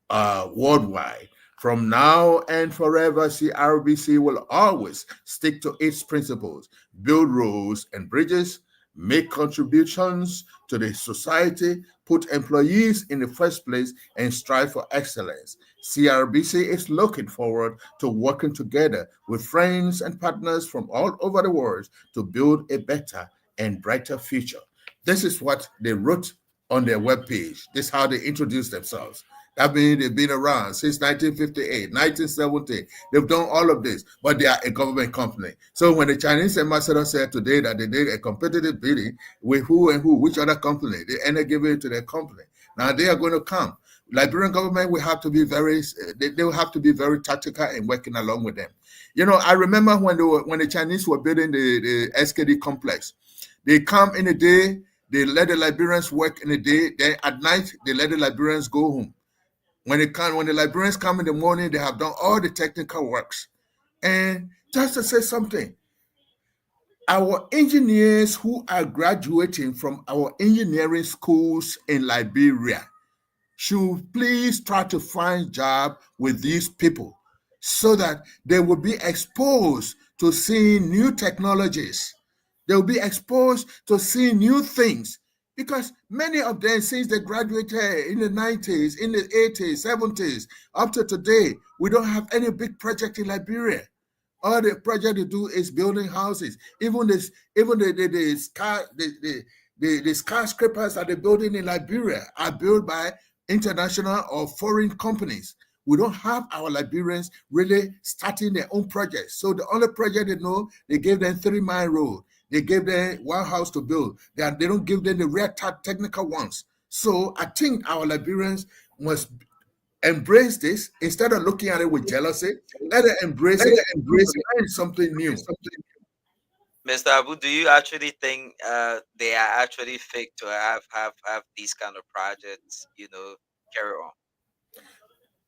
worldwide. From now and forever, CRBC will always stick to its principles, build roads and bridges, make contributions to the society, put employees in the first place, and strive for excellence. CRBC is looking forward to working together with friends and partners from all over the world to build a better and brighter future. This is what they wrote on their webpage. This is how they introduce themselves. That means they've been around since 1958, 1970. They've done all of this, but they are a government company. So when the Chinese ambassador said today that they did a competitive bidding with who and who, which other company, they ended up giving it to their company. Now they are going to come. Liberian government will have to be they will have to be very tactical and working along with them. You know, I remember when the Chinese were building the SKD complex. They come in the day, they let the Liberians work in the day, then at night they let the Liberians go home. When the Liberians come in the morning, they have done all the technical works. And just to say something, our engineers who are graduating from our engineering schools in Liberia should please try to find job with these people so that they will be exposed to seeing new technologies. They will be exposed to seeing new things. Because many of them, since they graduated in the 90s, in the 80s, 70s, up to today, we don't have any big project in Liberia. All the project they do is building houses. Even the skyscrapers that they're building in Liberia are built by international or foreign companies. We don't have our Liberians really starting their own projects. So the only project they know, they gave them 3 Mile Road. They gave them one house to build. They don't give them the real technical ones. So I think our Liberians must embrace this instead of looking at it with jealousy. Let them embrace it and learn something new. Mr. Abu, do you actually think they are actually fake to have these kind of projects, carry on?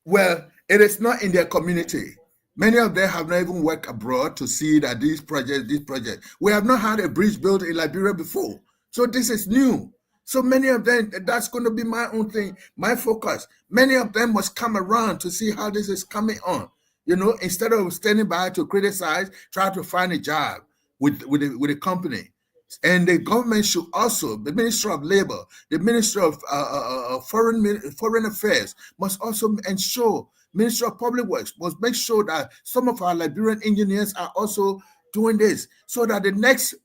Well, it is not in their community. Many of them have not even worked abroad to see that these projects. We have not had a bridge built in Liberia before. So this is new. So many of them, that's going to be my own thing, my focus. Many of them must come around to see how this is coming on. Instead of standing by to criticize, try to find a job with the company. And the government should also, the Ministry of Labor, the Ministry of Foreign Affairs must also ensure, Ministry of Public Works must make sure that some of our Liberian engineers are also doing this so that the next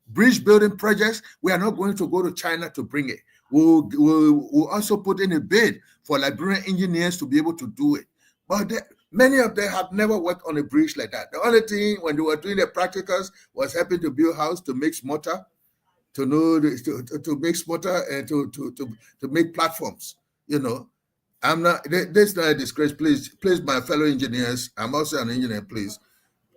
bridge building projects, we are not going to go to China to bring it. We'll also put in a bid for Liberian engineers to be able to do it. But many of them have never worked on a bridge like that. The only thing when they were doing their practicals was helping to build house, to make mortar, to make mortar and to make platforms. I'm not. This is not a disgrace. Please, my fellow engineers. I'm also an engineer. Please,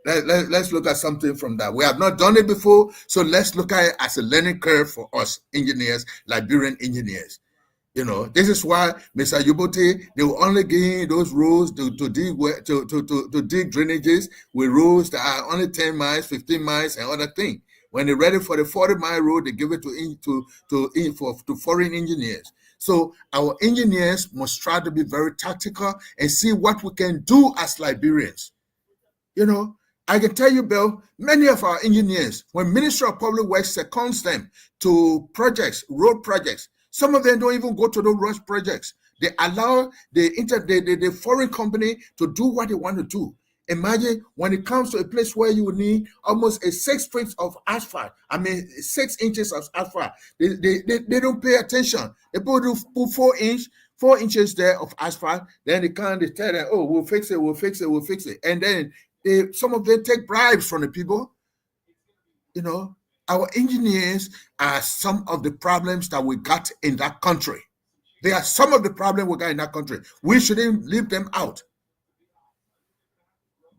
let's look at something from that. We have not done it before, so let's look at it as a learning curve for us engineers, Liberian engineers. This is why Mr. Yubote, they will only give those roads to dig drainages with roads that are only 10 miles, 15 miles, and other things. When they're ready for the 40-mile road, they give it to foreign engineers. So our engineers must try to be very tactical and see what we can do as Liberians. I can tell you, Bill, many of our engineers, when Ministry of Public Works seconds them to projects, road projects, some of them don't even go to those road projects. They allow the foreign company to do what they want to do. Imagine when it comes to a place where you need almost 6 feet of asphalt. 6 inches of asphalt. They don't pay attention. They put 4 inches there of asphalt. Then they tell them, oh, we'll fix it. And then some of them take bribes from the people. Our engineers are some of the problems that we got in that country. They are some of the problems we got in that country. We shouldn't leave them out.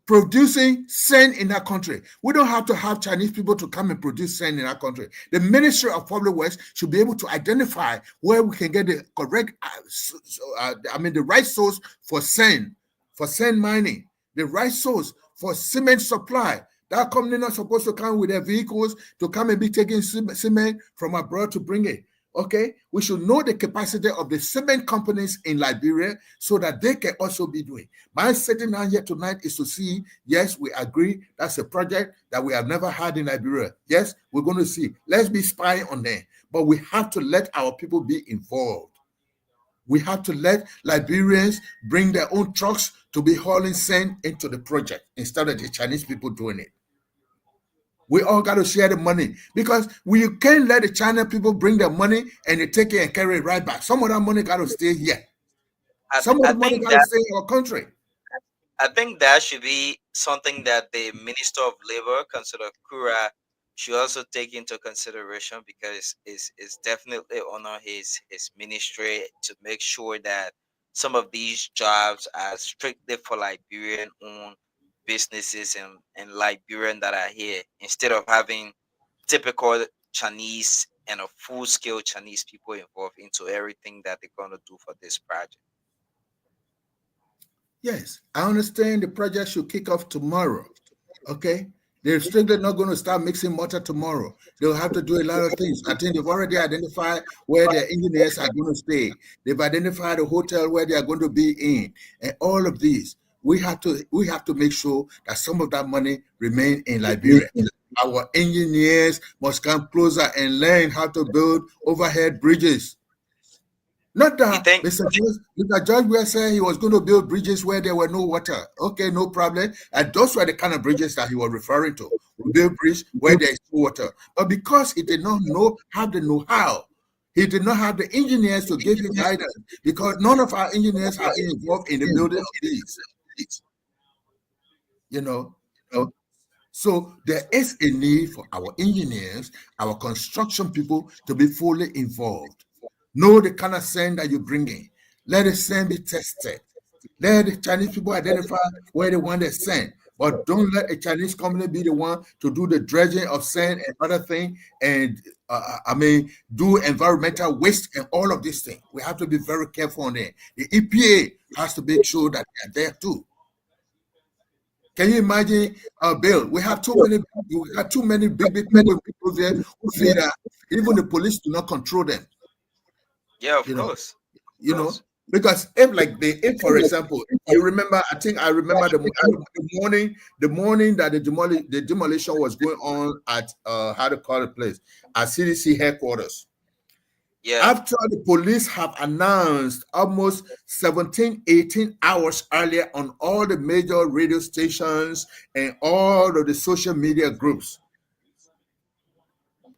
Producing sand in that country. We don't have to have Chinese people to come and produce sand in our country. The Ministry of Public Works should be able to identify where we can get the correct, the right source for sand mining, the right source for cement supply. That company not supposed to come with their vehicles to come and be taking cement from abroad to bring it. Okay, we should know the capacity of the cement companies in Liberia so that they can also be doing. My sitting down here tonight is to see, yes, we agree that's a project that we have never had in Liberia. Yes, we're going to see. Let's be spying on them. But we have to let our people be involved. We have to let Liberians bring their own trucks to be hauling sand into the project instead of the Chinese people doing it. We all got to share the money because we can't let the China people bring their money and they take it and carry it right back. Some of that money got to stay here. Some of the money got to stay in our country. I think that should be something that the Minister of Labor, Councillor Kura, should also take into consideration, because it's definitely under his ministry to make sure that some of these jobs are strictly for Liberian-owned businesses and Liberian that are here, instead of having typical Chinese and a full-scale Chinese people involved into everything that they're going to do for this project. Yes, I understand the project should kick off tomorrow. Okay, they're strictly not going to start mixing mortar tomorrow. They'll have to do a lot of things. I think they've already identified where their engineers are going to stay. They've identified a hotel where they are going to be in, and all of these. We have to make sure that some of that money remain in Liberia. Our engineers must come closer and learn how to build overhead bridges. Not that Mr. George Weah said he was going to build bridges where there were no water. Okay, no problem. And those were the kind of bridges that he was referring to. We build bridges where there is no water. But because he did not have the know-how, he did not have the engineers to give him guidance, because none of our engineers are involved in the building of these. You know, so there is a need for our engineers, our construction people to be fully involved. Know the kind of sand that you bring in. Let the sand be tested. Let the Chinese people identify where they want their sand. But don't let a Chinese company be the one to do the dredging of sand and other things, and do environmental waste and all of these things. We have to be very careful on that. The EPA has to make sure that they are there too. Can you imagine, Bill? We have too many big people there who feel that even the police do not control them. Yeah, of course. You know, because if for example, you remember, I remember the morning that the demolition was going on at how to call the place, at CDC headquarters. Yeah. After the police have announced almost 17, 18 hours earlier on all the major radio stations and all of the social media groups,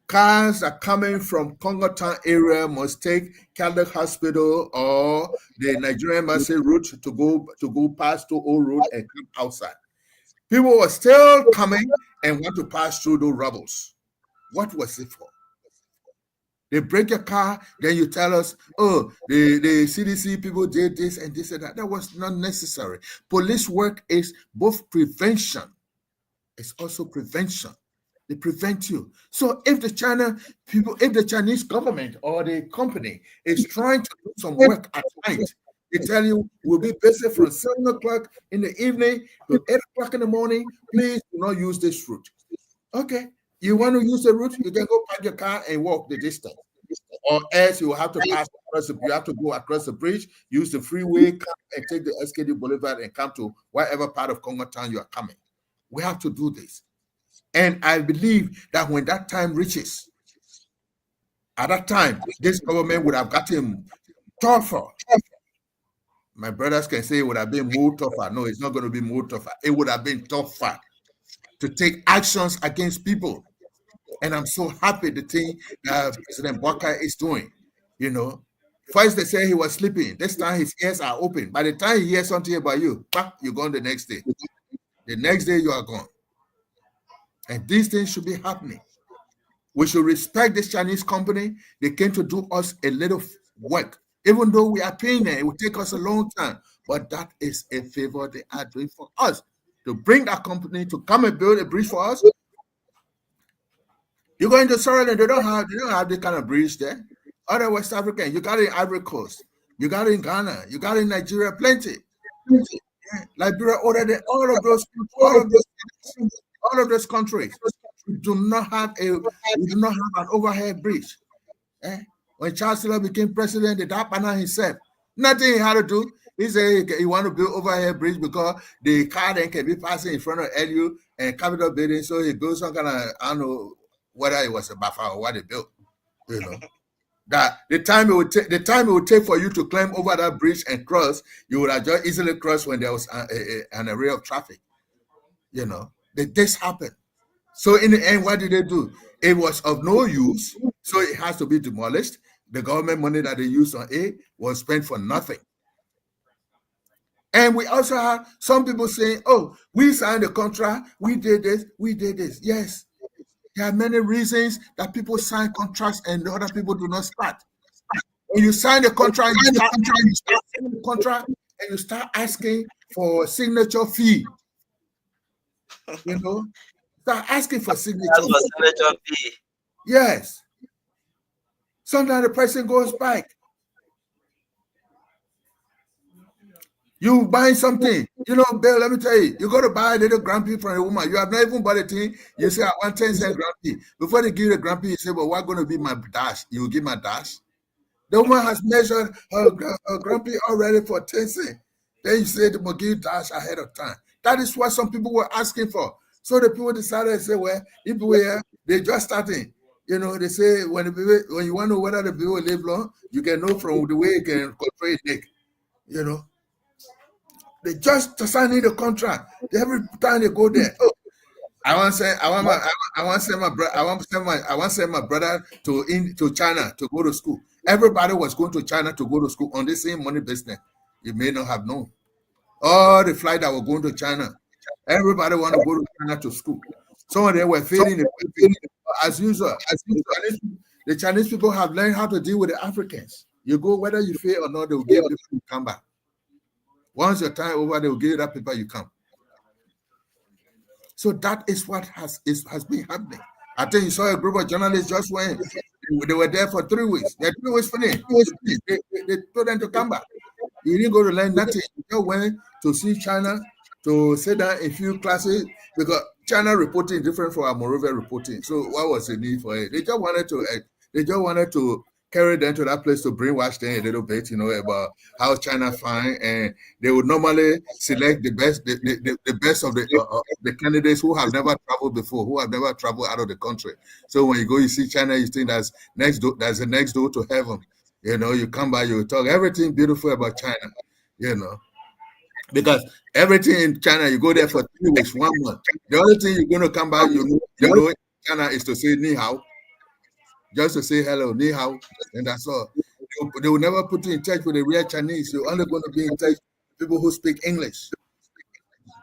cars are coming from Congo Town area must take Calder Hospital or the Nigerian Embassy route to go past to Old Road and come outside. People were still coming and want to pass through those rubbles. What was it for? They break your car, then you tell us, oh, the CDC people did this and this and that. That was not necessary. Police work is both prevention. It's also prevention. They prevent you. So if the Chinese government or the company is trying to do some work at night, they tell you, we'll be busy from 7 o'clock in the evening to 8 o'clock in the morning. Please do not use this route. Okay. You want to use the route, you can go park your car and walk the distance. Or else you will have to pass across you have to go across the bridge, use the freeway, come and take the SKD Boulevard and come to whatever part of Congo Town you are coming. We have to do this. And I believe that when that time reaches, at that time, this government would have gotten tougher. My brothers can say it would have been more tougher. No, it's not going to be more tougher. It would have been tougher to take actions against people. And I'm so happy the thing that President Baka is doing. You know, first they say he was sleeping. This time his ears are open. By the time he hears something about you, you're gone the next day. The next day you are gone. And these things should be happening. We should respect this Chinese company. They came to do us a little work. Even though we are paying them, it will take us a long time. But that is a favor they are doing for us. To bring that company to come and build a bridge for us. You go into Sierra Leone, they don't have this kind of bridge there. Other West African, you got it in Ivory Coast, you got it in Ghana, you got it in Nigeria, plenty. Yeah. Liberia, all of those countries do not have an overhead bridge. When Charles Taylor became president, the Dapana himself, nothing he had to do. He said he want to build overhead bridge because the car then can be passing in front of LU and Capitol building. So he built some kind of, I don't know whether it was a buffer or what they built. You know, that the time it would take for you to climb over that bridge and cross, you would have just easily crossed when there was an array of traffic. You know, this happened. So in the end, what did they do? It was of no use, so it has to be demolished. The government money that they used on it was spent for nothing. And we also have some people saying, oh, we signed a contract, we did this, we did this. Yes, there are many reasons that people sign contracts and the other people do not start. When you sign the contract, you start signing the contract and you start asking for a signature fee. You know, start asking for signature fee. Yes. Sometimes the person goes back. You buy something, you know, Bill, let me tell you, you go to buy a little grumpy from a woman. You have not even bought a thing. You say, I want 10 cent grumpy. Before they give you the grumpy, you say, well, what's going to be my dash? You will give my dash. The woman has measured her grumpy already for 10 cents. Then you say, they will give you dash ahead of time. That is what some people were asking for. So the people decided to say, well, people here, they're just starting. You know, they say, when you want to know whether the people will live long, you can know from the way you can control it, you know. They just signing the contract. Every time they go there, oh, I want to send my brother to China to go to school. Everybody was going to China to go to school on the same money business. You may not have known. All the flight that were going to China, everybody want to go to China to school. Some of them were failing. As usual, the Chinese people have learned how to deal with the Africans. You go, whether you fail or not, they will give you to come back. Once your time over, they will give you that paper, you come. So that is what has been happening. I think you saw a group of journalists just went. They were there for 3 weeks. They're 3 weeks finished. They told them to come back. You didn't go to learn nothing. You just went to see China, to sit down a few classes, because China reporting is different from our Monrovia reporting. So what was the need for it? They just wanted to carry them to that place to brainwash them a little bit, you know, about how China fine, and they would normally select the best, the best of the candidates who have never traveled before, who have never traveled out of the country. So when you go, you see China, you think that's the next door to heaven. You know, you come by, you talk everything beautiful about China, you know, because everything in China, you go there for 3 weeks, 1 month. The only thing you're going to come back, you know, China is to say ni hao. Just to say hello, ni hao, and that's all. They will never put you in touch with the real Chinese. You're only going to be in touch with people who speak English,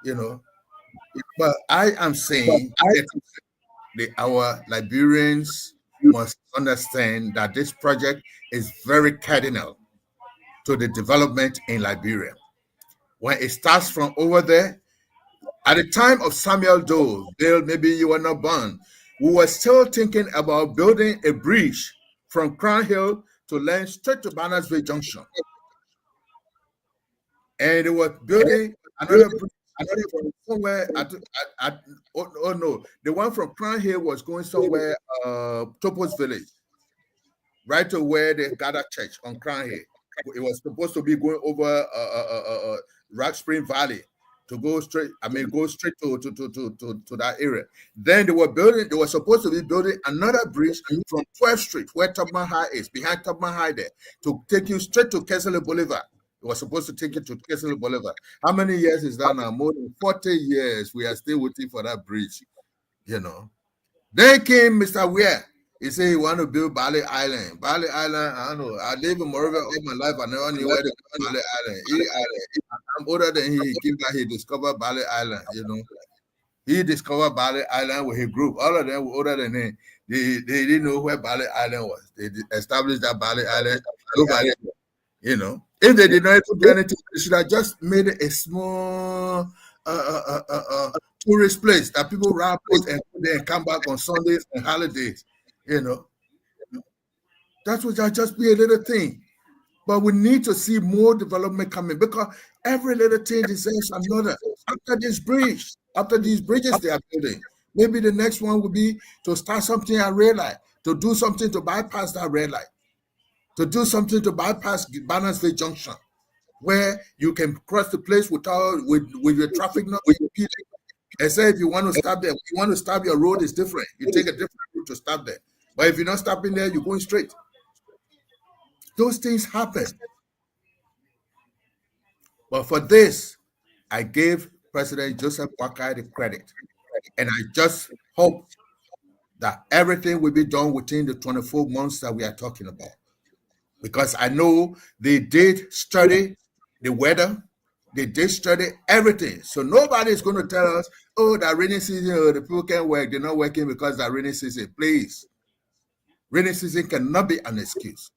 you know. But I am saying that our Liberians must understand that this project is very cardinal to the development in Liberia. When it starts from over there, at the time of Samuel Doe, Bill, maybe you were not born, we were still thinking about building a bridge from Crown Hill to land straight to Barnersville Junction. And they were building another bridge from somewhere. Oh no, the one from Crown Hill was going somewhere, Topos Village, right to where they gather church on Crown Hill. It was supposed to be going over Rock Spring Valley. To go straight, go straight to that area. Then they were supposed to be building another bridge from 12th Street, where Tubman High is, behind Tubman High there, to take you straight to Kessler Boulevard. It was supposed to take you to Kessler Boulevard. How many years is that now? More than 40 years. We are still waiting for that bridge, you know. Then came Mr. Weir. He said he wanted to build Bali Island. Bali Island, I don't know. I live in Monrovia all my life. I never knew where to go Bali Island. I'm older than he. He discovered Bali Island, you know. He discovered Bali Island with his group. All of them were older than him. They didn't know where Bali Island was. They established that Bali Island. Nobody, you know. If they did not do anything, they should have just made it a small tourist place that people rap with and then come back on Sundays and holidays. You know, that would just be a little thing. But we need to see more development coming, because every little thing deserves another. After these bridges they are building, maybe the next one will be to start something at red light, to do something to bypass that red light, to do something to bypass Barnersville Junction, where you can cross the place with your traffic, not with your people. And say if you want to stop there, if you want to stop, your road is different. You take a different route to stop there. But if you're not stopping there, you're going straight. Those things happen. But for this, I gave President Joseph Boakai the credit. And I just hope that everything will be done within the 24 months that we are talking about. Because I know they did study the weather, they did study everything. So nobody is going to tell us, oh, that rainy season, oh, the people can't work. They're not working because that rainy season. Please. Rainy season cannot be an excuse.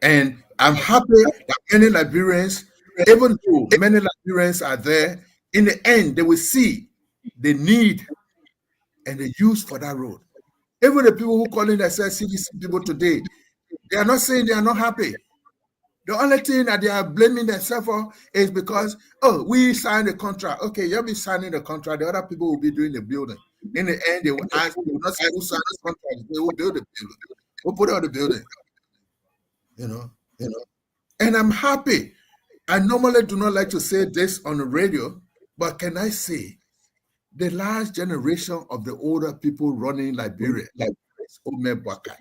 And I'm happy that many Liberians, even though many Liberians are there, in the end, they will see the need and the use for that road. Even the people who call in themselves CDC people today, they are not saying they are not happy. The only thing that they are blaming themselves for is because, oh, we signed the contract. Okay, you'll be signing the contract. The other people will be doing the building. In the end, they will ask, they will not say who signed the contract. They will build the building. Who put out the building? You know. And I'm happy. I normally do not like to say this on the radio, but can I say the last generation of the older people running Liberia, like Omer Bwaka,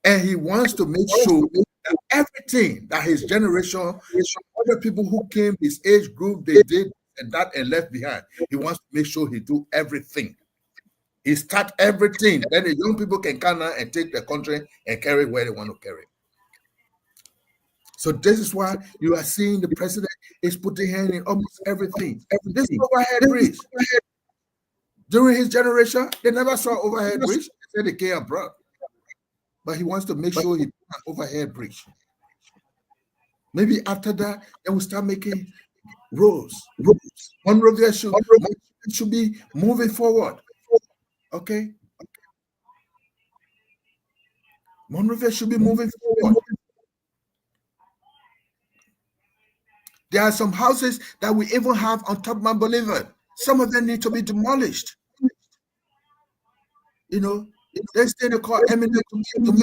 and he wants to make sure that everything that his generation, other people who came his age group, they did and that and left behind. He wants to make sure he do everything. He start everything. Then the young people can come out and take the country and carry where they want to carry. So this is why you are seeing the president is putting hand in almost everything. This overhead bridge. During his generation, they never saw overhead bridge. They said they came abroad. But he wants to make sure he put an overhead bridge. Maybe after that, they will start making roads. Monrovia should be moving forward. Okay? Monrovia should be moving forward. There are some houses that we even have on top of Mount Bolivar. Some of them need to be demolished. You know, they stay in called eminent domain.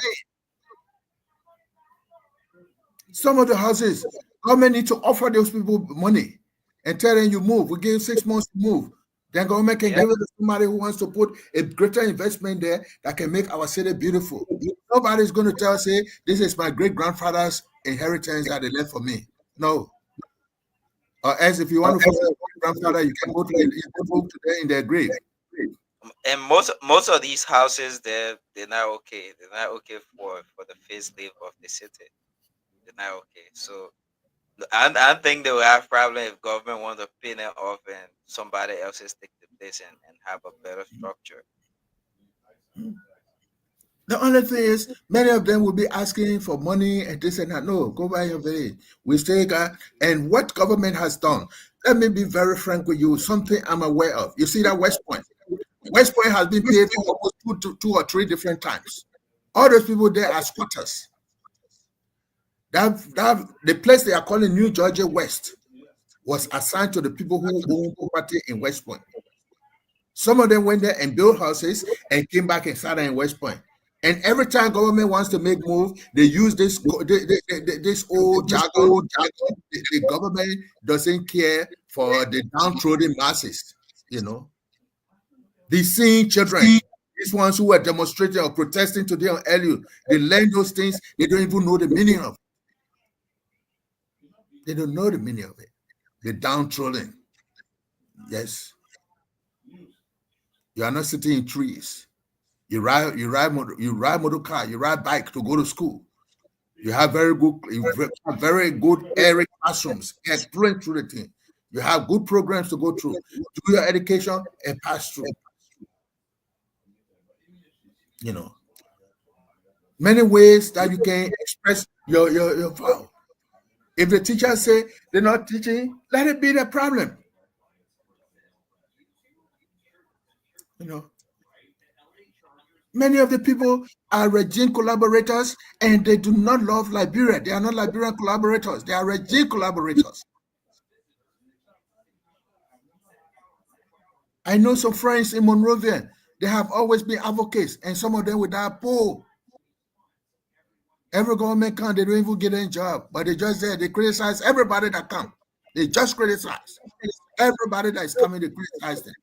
Some of the houses, government need to offer those people money and tell them you move. We give you 6 months to move. Then government can give it to somebody who wants to put a greater investment there that can make our city beautiful. Nobody's going to tell us, hey, this is my great-grandfather's inheritance that they left for me. No. Or else if you want to follow your grandfather, you can go to today in their grave. And most of these houses, they're not okay. They're not okay for the facelift of the city. They're not okay. So I think they will have problem if government want to pay them off and somebody else take the place and have a better structure. The only thing is, many of them will be asking for money and this and that. No, go by your way. We stay, and what government has done, let me be very frank with you, something I'm aware of. You see that West Point? West Point has been paid for almost two or three different times. All those people there are squatters. The place they are calling New Georgia West was assigned to the people who own property in West Point. Some of them went there and built houses and came back and started in West Point. And every time government wants to make move, they use this old jargon. The government doesn't care for the downtrodden masses, you know. The seeing children, these ones who are demonstrating or protesting today on LU, they learn those things, they don't even know the meaning of it. They don't know the meaning of it. The downtrodden. Yes. You are not sitting in trees. You ride motor car, you ride bike to go to school. You have very good airy classrooms, excellent through the thing. You have good programs to go through, do your education and pass through. You know, many ways that you can express your vow. If the teachers say they're not teaching, let it be the problem. You know. Many of the people are regime collaborators and they do not love Liberia. They are not Liberian collaborators. They are regime collaborators. I know some friends in Monrovia. They have always been advocates, and some of them without poll. Every government come, they don't even get a job, but they just there. They criticize everybody that come. They just criticize everybody that is coming. They criticize them,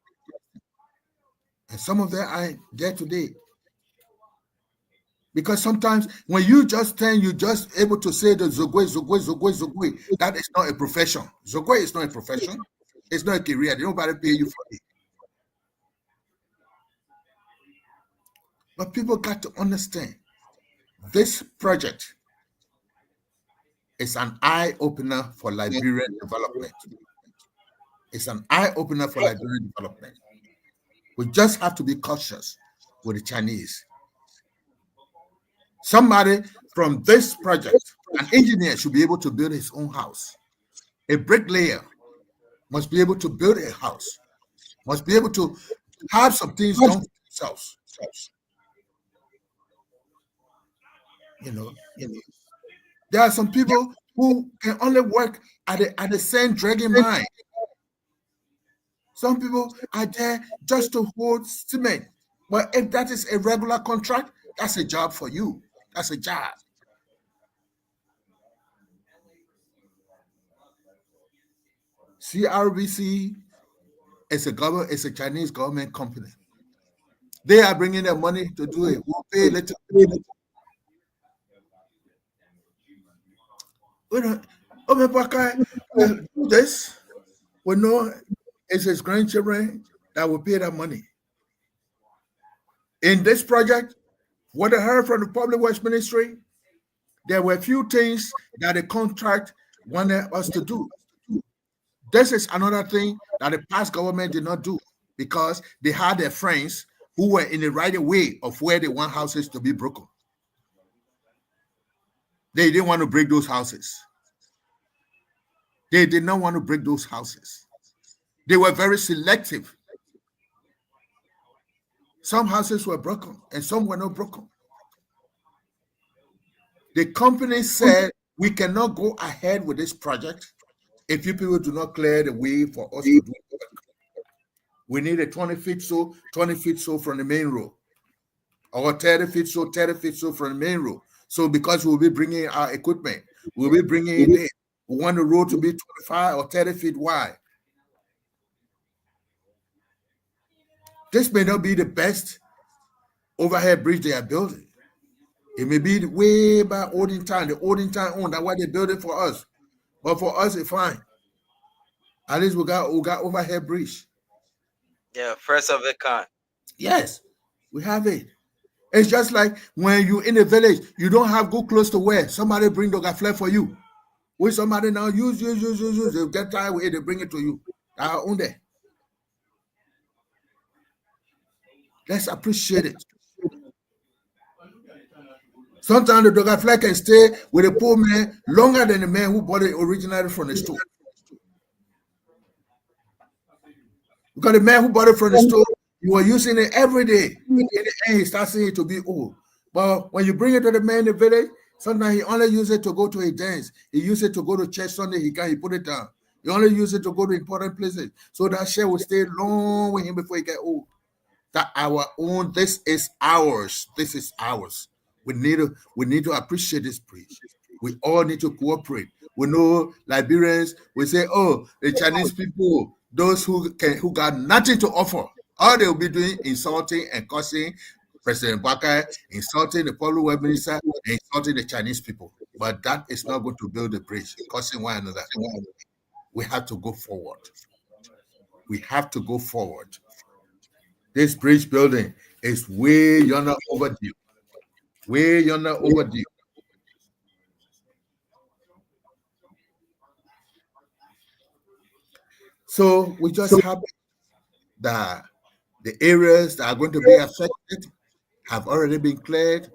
and some of them are there today. Because sometimes when you just stand, you're just able to say the Zogwe. That is not a profession. Zogwe is not a profession. It's not a career. Nobody pay you for it. But people got to understand this project is an eye-opener for Liberian development. It's an eye-opener for Liberian development. We just have to be cautious with the Chinese. Somebody from this project, an engineer, should be able to build his own house. A bricklayer must be able to build a house, must be able to have some things done for themselves. You know, there are some people who can only work at the sand dragging mine. Some people are there just to hold cement. But if that is a regular contract, that's a job for you. That's a job. CRBC is a Chinese government company. They are bringing their money to do it. We'll pay later. We don't do this. We know it's his grandchildren that will pay that money. In this project, what I heard from the Public Works Ministry, there were a few things that the contract wanted us to do. This is another thing that the past government did not do because they had their friends who were in the right way of where they want houses to be broken. They didn't want to break those houses. They did not want to break those houses. They were very selective. Some houses were broken and some were not broken. The company said, we cannot go ahead with this project if you people do not clear the way for us to do work. We need a 20 feet so from the main road, or 30 feet so from the main road. So because we'll be bringing our equipment, we'll be bringing it in. We want the road to be 25 or 30 feet wide. This may not be the best overhead bridge they are building. It may be way by olden time. The olden time own. That's why they build it for us. But for us, it's fine. At least we got overhead bridge. Yeah, first of the kind. Yes, we have it. It's just like when you're in a village, you don't have go close to where somebody bring the flare for you. When somebody now use. They get tired with it, they bring it to you. I own there. Let's appreciate it. Sometimes the dog fly can stay with a poor man longer than the man who bought it originally from the store. Because the man who bought it from the store, you were using it every day. In the end, he starts seeing it to be old. But when you bring it to the man in the village, sometimes he only uses it to go to a dance. He uses it to go to church Sunday. He put it down. He only uses it to go to important places. So that share will stay long with him before he get old. That our own, this is ours. This is ours. We need to appreciate this bridge. We all need to cooperate. We know Liberians, we say, oh, the Chinese people, those who got nothing to offer, all they'll be doing insulting and cursing President Baka, insulting the Public Works Minister, and insulting the Chinese people. But that is not going to build a bridge, cursing one another. We have to go forward. We have to go forward. This bridge building is way yonder overdue. Way yonder overdue. So we just have the areas that are going to be affected have already been cleared.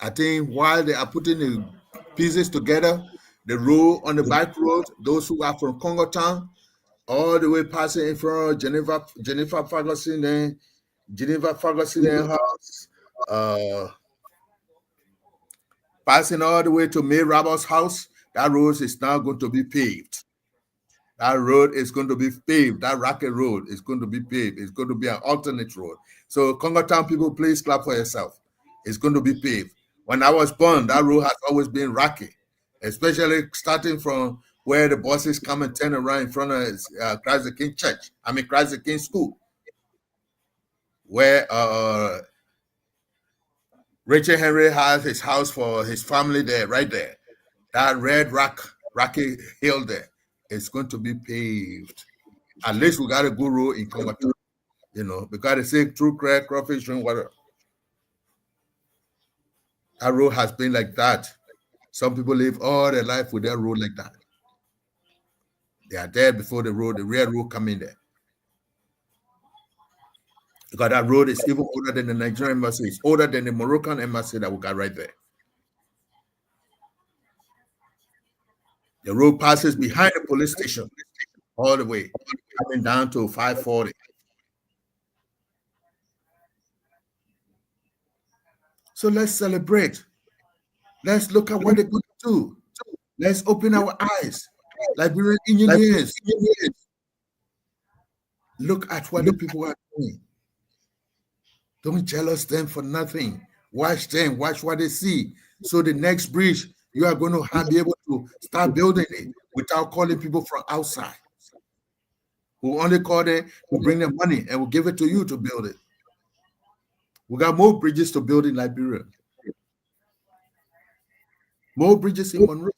I think while they are putting the pieces together, the road on the back road, those who are from Congo Town, all the way passing in front of Jennifer Ferguson house, passing all the way to May Roberts' house, that road is now going to be paved. That road is going to be paved. That Racket Road is going to be paved. It's going to be an alternate road. So Congo Town people, please clap for yourself. It's going to be paved. When I was born, that road has always been rocky, especially starting from where the buses come and turn around in front of Christ the King Church. Christ the King School, where Richard Henry has his house for his family there, right there. That red rocky hill there is going to be paved. At least we got a good road in Comatose. You know, we got to say true crab, crawfish, drink water. That road has been like that. Some people live all their life with that road like that. They are there before the real road come in there. Because that road is even older than the Nigerian embassy. It's older than the Moroccan embassy that we got right there. The road passes behind the police station all the way, coming down to 540. So let's celebrate. Let's look at what they're going to do. Let's open our eyes. Liberian engineers, look at what the people are doing. Don't jealous them for nothing. Watch them, watch what they see. So the next bridge, you are going to be able to start building it without calling people from outside. Who only call them to bring them money and will give it to you to build it. We got more bridges to build in Liberia. More bridges in Monrovia.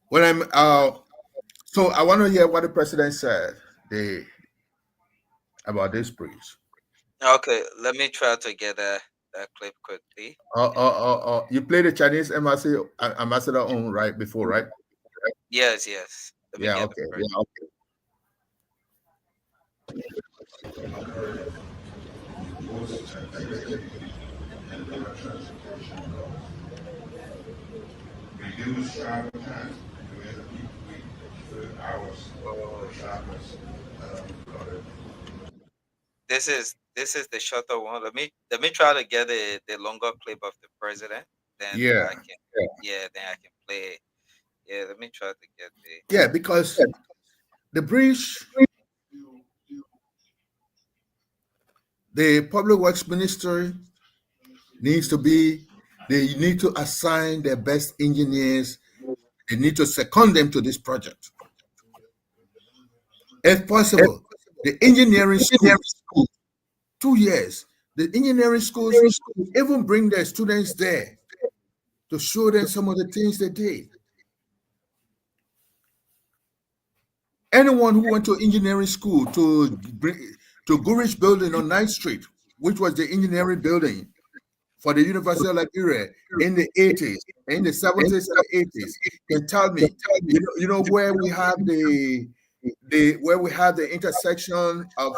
When I'm so I want to hear what the president said about this bridge. Okay, let me try to get that clip quickly. You played the Chinese ambassador on right before, right? Yes. Yeah, okay. Reduce travel time. Hours for travelers. This is the shorter one. Let me try to get the longer clip of the president. Then I can play. Yeah, let me try to get the. Yeah, because the bridge, the public works ministry needs to be. They need to assign their best engineers. They need to second them to this project. If possible, the engineering school, 2 years, the engineering schools even bring their students there to show them some of the things they did. Anyone who went to engineering school to Goodrich Building on 9th Street, which was the engineering building for the University of Liberia in the 80s, in the 70s and 80s, can tell me, you know where we have the intersection of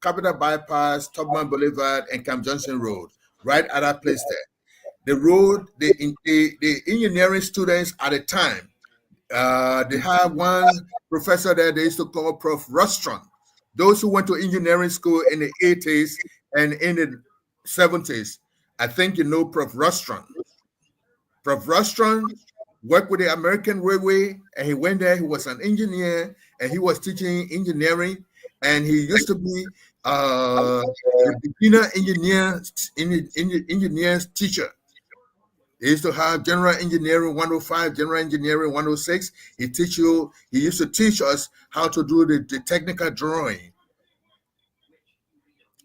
Capital Bypass, Tubman Boulevard, and Camp Johnson Road, right at that place there. The road, the engineering students at the time, they have one professor there they used to call Prof. Rostron. Those who went to engineering school in the 80s and in the 70s, I think you know Prof. Rostron. Prof. Rostron worked with the American Railway, and he went there. He was an engineer, and he was teaching engineering, and he used to be a beginner engineer's teacher. He used to have general engineering 105, general engineering 106. He used to teach us how to do the technical drawing.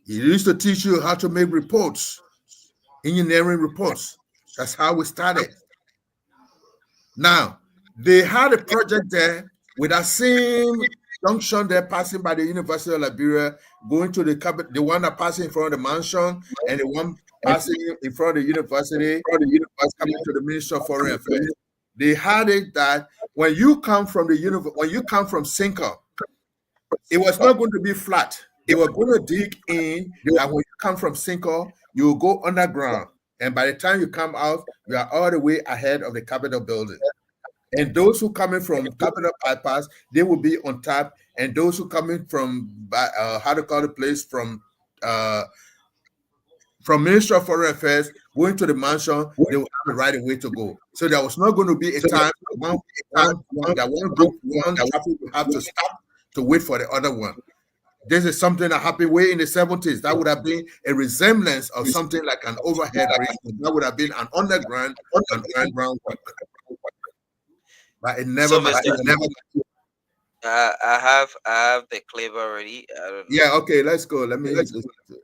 He used to teach you how to make reports, engineering reports. That's how we started. Now, they had a project there with that same junction there passing by the University of Liberia, going to the one that passing in front of the mansion, and the one passing in front of the university, coming to the Ministry of Foreign Affairs. They had it that when you come from Cinco, it was not going to be flat. They were going to dig in, and when you come from Cinco, you will go underground. And by the time you come out, you are all the way ahead of the Capitol building. And those who coming from Capitol Bypass, they will be on top. And those who coming from from Ministry of Foreign Affairs, going to the mansion, they will have the right way to go. So there was not going to be a time one group will have to stop to wait for the other one. This is something that happened way in the 70s. That would have been a resemblance of something like an overhead bridge. That would have been an underground work. But it never. I have the clip already. I don't know. Yeah. Okay. Let's go. Let me listen to it.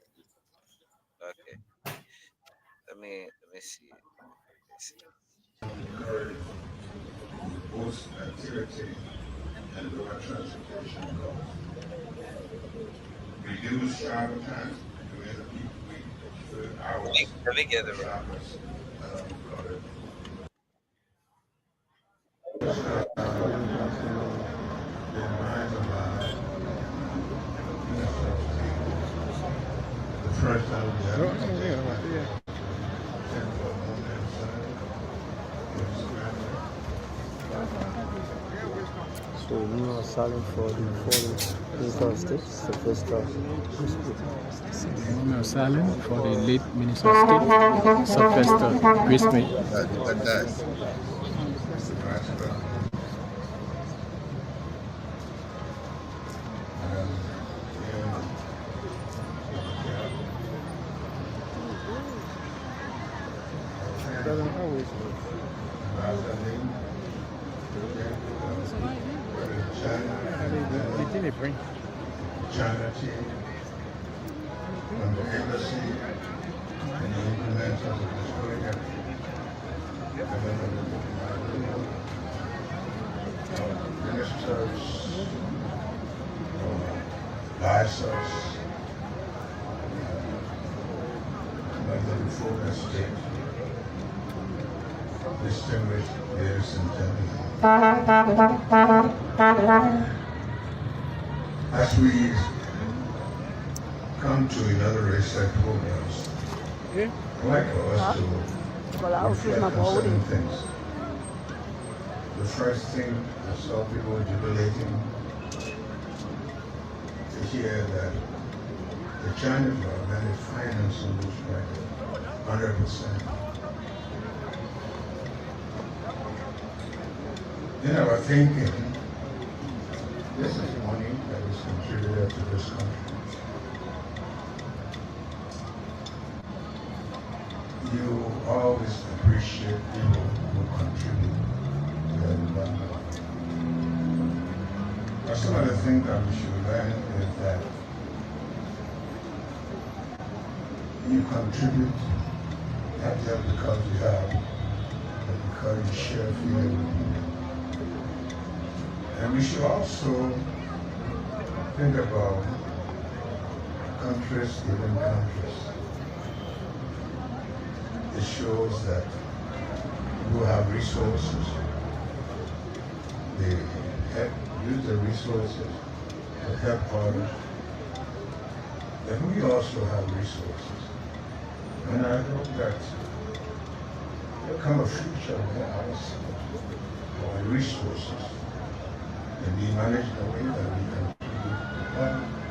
Okay. Let me see. boost activity and lower transportation costs. Reduce travel time during the peak week hours. Let me get it right. Travelers, the first time we So we are selling for the fallen Minister of State, Sylvester. We are selling for the late Minister of State, Sylvester Grismay. China team from the embassy and the implementers of this program. Ministers, license, member of the full estate, distinguished ladies and gentlemen. As we come to another reset programs, I'd like for us to reflect on certain things. The first thing, I saw people jubilating to hear that the Chinese government is financing this project 100%. In our thinking, this is money that is contributed to this country. You always appreciate people who contribute to the environment. But some of the things that we should learn is that you contribute not just because you have, but because you share feeling with people. And we should also think about countries within countries. It shows that people have resources. They use the resources to help others. And we also have resources. And I hope that there come a future where our resources can be managed in a way that we can contribute to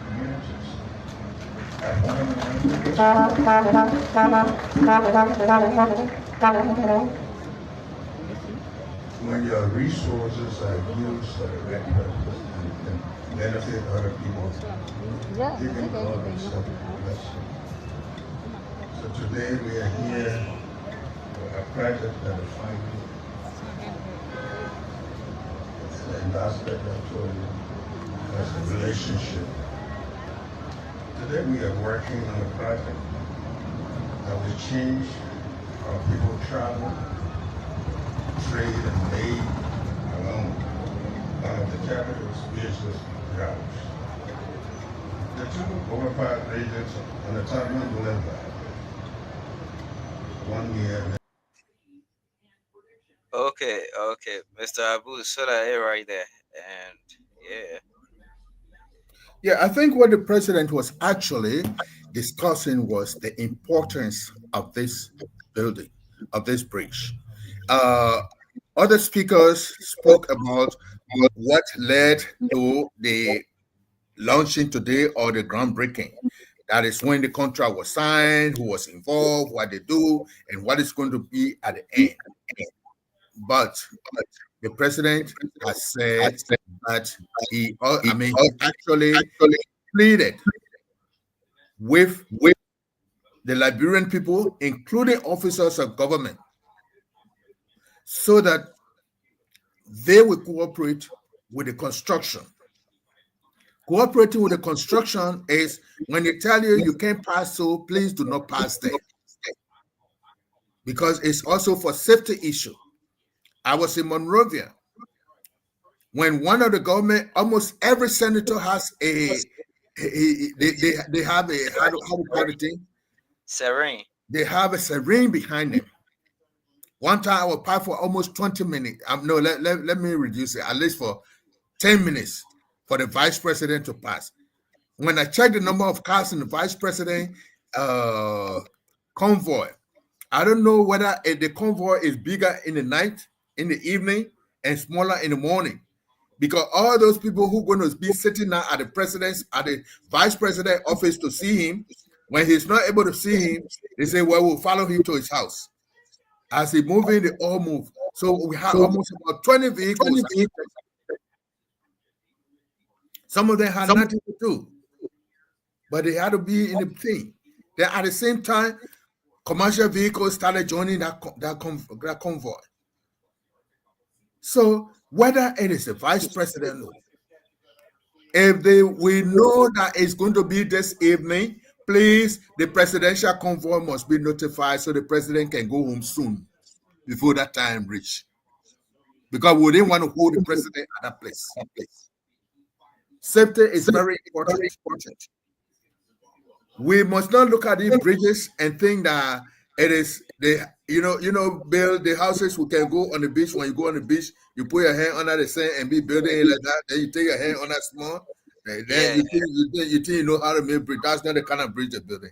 communities. When your resources are used for the right purpose and can benefit other people, you can call yourself a blessing. So today we are here for a project that is finding the ambassador that told you as a relationship. Today we are working on a project that will change how people travel, trade, and made along one of the capital's business routes. The two overpowered regions on the Tottenham Boulevard. 1 year. Okay, Mr. Abu, so that right there, and yeah. Yeah, I think what the president was actually discussing was the importance of this building, of this bridge. Other speakers spoke about what led to the launching today or the groundbreaking. That is when the contract was signed, who was involved, what they do, and what is going to be at the end. But the president has said that he actually pleaded with the Liberian people, including officers of government, so that they will cooperate with the construction. Cooperating with the construction is when they tell you you can't pass, so please do not pass there. Because it's also for safety issue. I was in Monrovia when one of the government, almost every senator has they have a how do you call it thing? Serene. They have a serene behind them. One time I was parked for almost 20 minutes. No, let me reduce it, at least for 10 minutes for the vice president to pass. When I checked the number of cars in the vice president convoy, I don't know whether the convoy is bigger in the night, in the evening, and smaller in the morning. Because all those people who are going to be sitting now at the vice president office to see him, when he's not able to see him, they say, well, we'll follow him to his house. As he moving, they all move. So we have almost about 20 vehicles. Some of them had nothing to do, but they had to be in the thing. Then at the same time, commercial vehicles started joining that convoy. So whether it is the vice president, if we know that it's going to be this evening, please, the presidential convoy must be notified so the president can go home soon before that time reach. Because we didn't want to hold the president at that place. Safety is very important. We must not look at these bridges and think that it is build the houses we can go on the beach. When you go on the beach, you put your hand under the sand and be building it like that. Then you take your hand on that small. Then you think you know how to make bridge. That's not the kind of bridge they're building.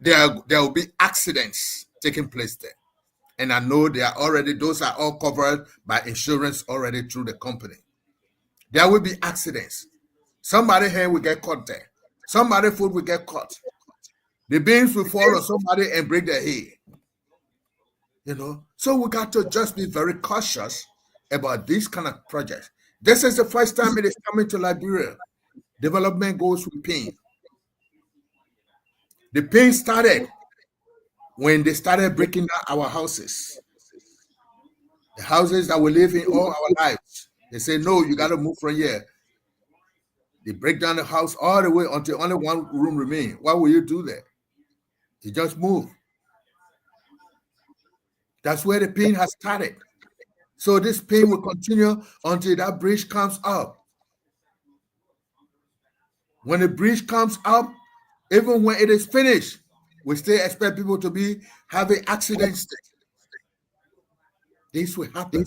There will be accidents taking place there. And I know those are all covered by insurance already through the company. There will be accidents. Somebody's hand will get caught there. Somebody's foot will get caught. The beams will fall on somebody and break their head. So we got to just be very cautious about these kind of projects. This is the first time it is coming to Liberia. Development goes with pain. The pain started when they started breaking down our houses. The houses that we live in all our lives. They say, no, you got to move from here. They break down the house all the way until only one room remains. Why will you do that? You just move. That's where the pain has started. So this pain will continue until that bridge comes up. When the bridge comes up, even when it is finished, we still expect people to be having accidents. This will happen.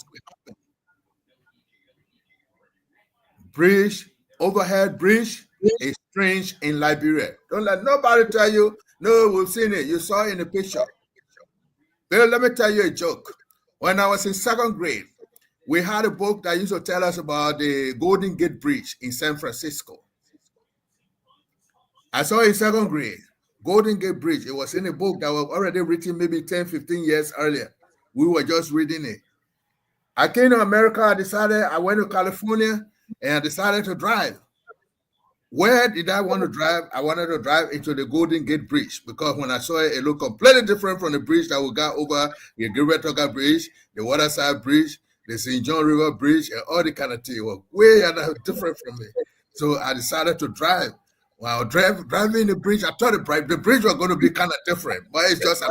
Bridge, overhead bridge is strange in Liberia. Don't let nobody tell you, no, we've seen it. You saw it in the picture. Bill, let me tell you a joke. When I was in second grade, we had a book that used to tell us about the Golden Gate Bridge in San Francisco. I saw it in second grade, Golden Gate Bridge. It was in a book that was already written maybe 10, 15 years earlier. We were just reading it. I came to America, I went to California, and I decided to drive. Where did I want to drive? I wanted to drive into the Golden Gate Bridge because when I saw it, it looked completely different from the bridge that we got over the Gilbert-Toga Bridge, the Waterside Bridge, the St. John River Bridge, and all the kind of thing. It was way different from it. So I decided to drive. While driving the bridge, I thought the bridge was going to be kind of different, but it's just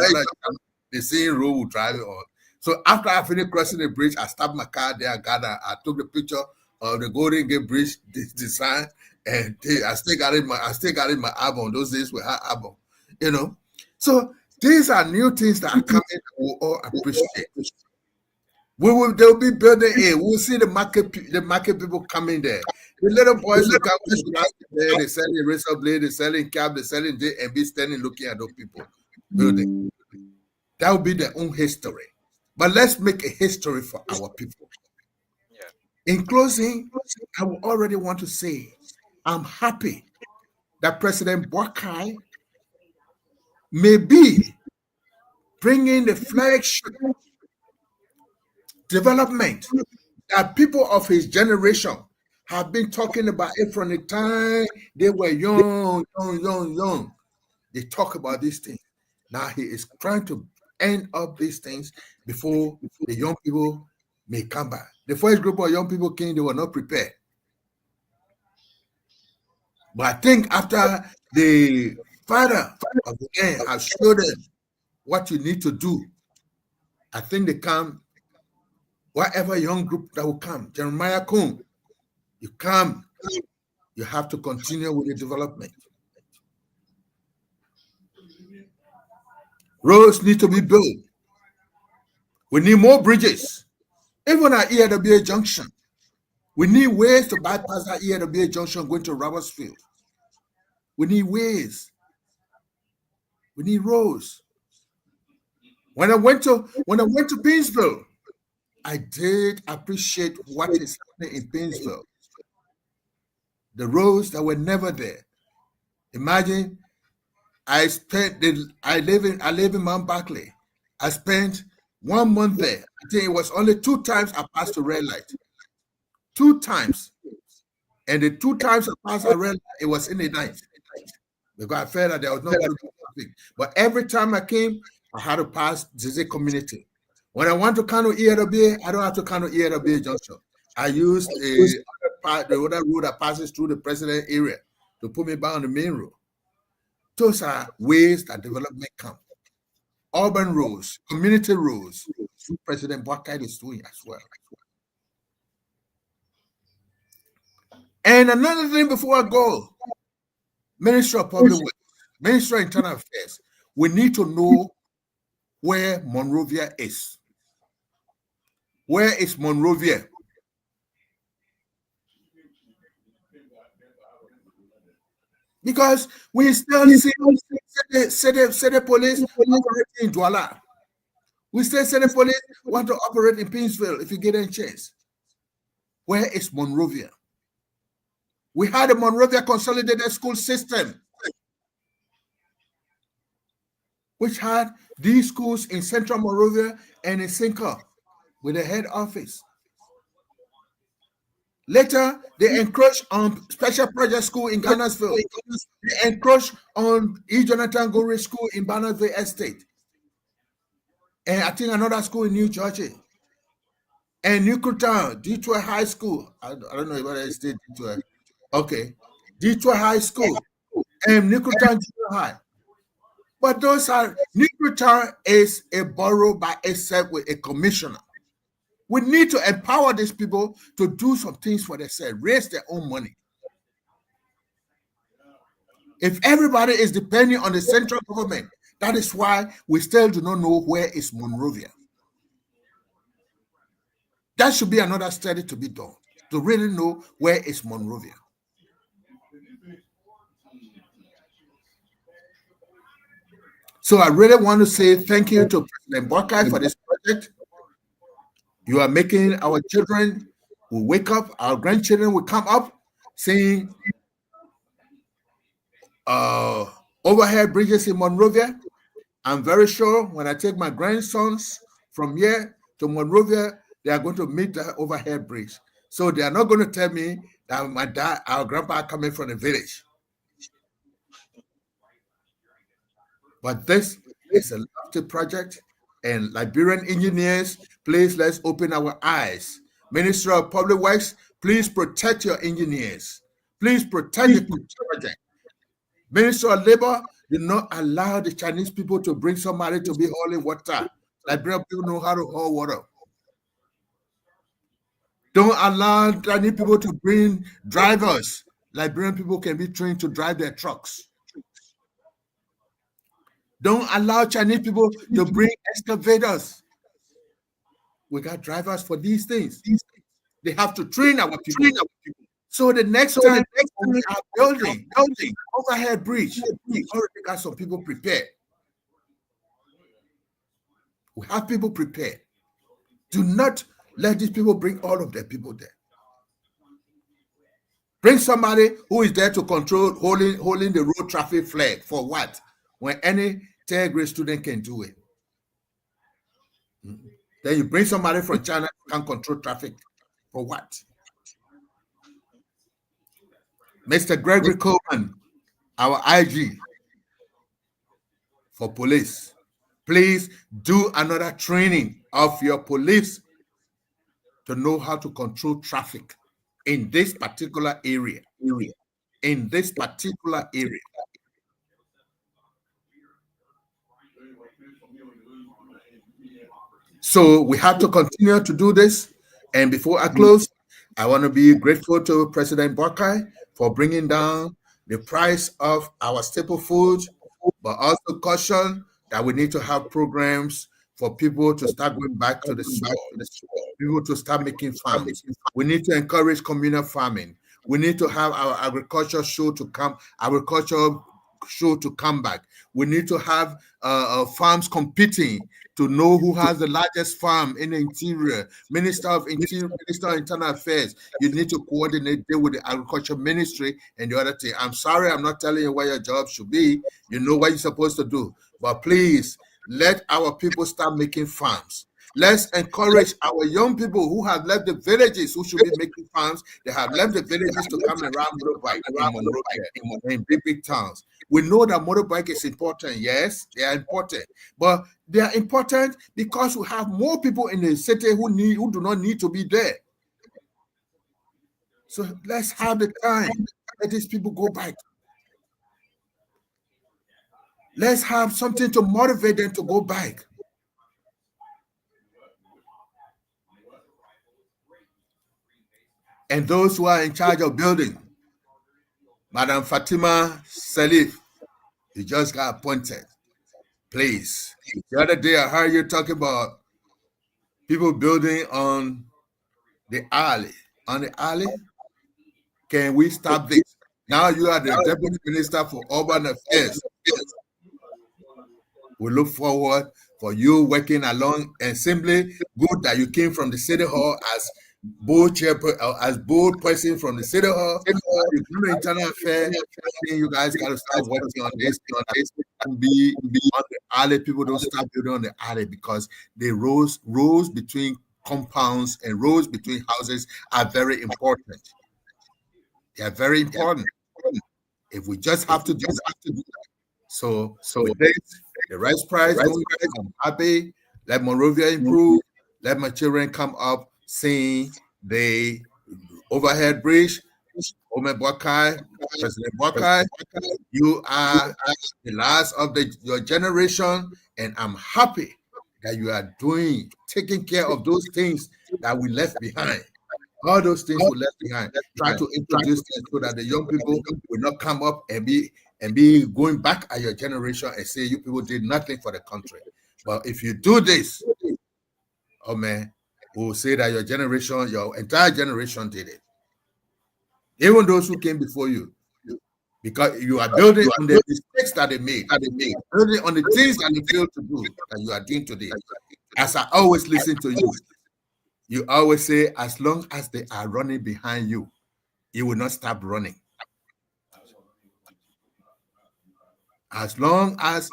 the same road we drive on. So after I finished crossing the bridge, I stopped my car there. I took the picture of the Golden Gate Bridge design, and I still got it in my album. Those days we had album, So these are new things that are coming that we all appreciate. They'll be building it. We'll see the market people coming there. The little boys will come there, they're selling razor blade, they're selling cap, they're selling day, and be standing looking at those people building. That will be their own history. But let's make a history for our people. In closing, I would already want to say, I'm happy that President Boakai may be bringing the flagship development that people of his generation have been talking about it from the time they were young. They talk about these things. Now he is trying to end up these things before the young people may come back. The first group of young people came, they were not prepared. But I think after the father of the gang has showed them what you need to do, I think they come whatever young group that will come, Jeremiah Kung, you come, you have to continue with the development. Roads need to be built. We need more bridges. Even at ERWA Junction, we need ways to bypass that ERWA Junction going to Robertsfield. We need ways. We need roads. When I went to Painesville, I did appreciate what is happening in Painesville. The roads that were never there. Imagine, I live in Mount Barclay. I spent 1 month there. I think it was only 2 times I passed a red light. 2 times. And the 2 times I passed a red light, it was in the night. Because I felt that there was no traffic. But every time I came, I had to pass Zizi community. When I want to Kano ERWA, I don't have to Kano ERWA Junction. I use the other road that passes through the president area to put me back on the main road. Those are ways that development comes. Urban roads, community roads, President Boakai is doing as well. And another thing before I go, Ministry of Public Works, Ministry of Internal Affairs, we need to know where Monrovia is. Where is Monrovia? Because we still see the police operating in Douala. We still see the police want to operate in Painesville if you get a chance. Where is Monrovia? We had a Monrovia Consolidated School System, which had these schools in Central Monrovia and in Cinco with a head office. Later, they encroached on Special Project School in Garnersville. They encroached on E. Jonathan Gore School in Barnersville Estate. And I think another school in New Jersey. And Newtown, Detroit High School. I don't know whether it's still Detroit. Okay. Detroit High School. And Newtown Junior High. But those are, Newtown is a borough by itself with a commissioner. We need to empower these people to do some things for themselves, raise their own money. If everybody is depending on the central government, that is why we still do not know where is Monrovia. That should be another study to be done, to really know where is Monrovia. So I really want to say thank you to President Boakai for this project. You are making our children will wake up, our grandchildren will come up seeing overhead bridges in Monrovia. I'm very sure when I take my grandsons from here to Monrovia, they are going to meet the overhead bridge. So they are not going to tell me that my dad, our grandpa are coming from the village. But this is a lofty project, and Liberian engineers, please let's open our eyes. Minister of Public Works, please protect your engineers. Please protect the project. Minister of Labor, do not allow the Chinese people to bring somebody to be hauling water. Liberian people know how to haul water. Don't allow Chinese people to bring drivers. Liberian people can be trained to drive their trucks. Don't allow Chinese people to bring excavators. We got drivers for these things. They have to train our people. So the next time we are building overhead bridge, we already got some people prepared. We have people prepared. Do not let these people bring all of their people there. Bring somebody who is there to control holding the road traffic flag. For what? When any third grade student can do it. Then you bring somebody from China who can control traffic. For what? Mr. Gregory Coleman, our IG for police, please do another training of your police to know how to control traffic in this particular area. In this particular area. So we have to continue to do this. And before I close, I want to be grateful to President Boakai for bringing down the price of our staple food, but also caution that we need to have programs for people to start going back to the soil, people to start making farms. We need to encourage communal farming. We need to have our agriculture show to come back. We need to have farms competing to know who has the largest farm in the interior. Minister of Internal Affairs, you need to coordinate there with the Agriculture Ministry and the other thing. I'm sorry, I'm not telling you what your job should be. You know what you're supposed to do. But please, let our people start making farms. Let's encourage our young people who have left the villages, who should be making farms. They have left the villages to come around motorbike in big towns. We know that motorbike is important. Yes, they are important. But they are important because we have more people in the city who do not need to be there. So let's have the time. Let these people go back. Let's have something to motivate them to go back. And those who are in charge of building, Madam Fatima Salif, you just got appointed. Please. The other day I heard you talking about people building on the alley. On the alley? Can we stop this? Now you are the Deputy Minister for Urban Affairs. We look forward for you working along, and simply good that you came from the City Hall as board person from the City Hall. You come to Internal Affairs. You guys got to start working on this. And be on the alley. People don't start building on the alley because the rows between compounds and rows between houses are very important. They are very important. If we just have to do that. So with this, the rice price, I'm happy. Let Monrovia improve. Let my children come up seeing the overhead bridge. President Boakai, you are the last of your generation, and I'm happy that you are taking care of those things that we left behind. All those things we left behind. Try to introduce them so that the young people will not come up and be going back at your generation and say you people did nothing for the country. But if you do this, oh man, we'll say that your entire generation did it. Even those who came before you, because you are building on the mistakes that they made, building on the things that they failed to do that you are doing today. As I always listen to you, you always say, as long as they are running behind you, you will not stop running. As long as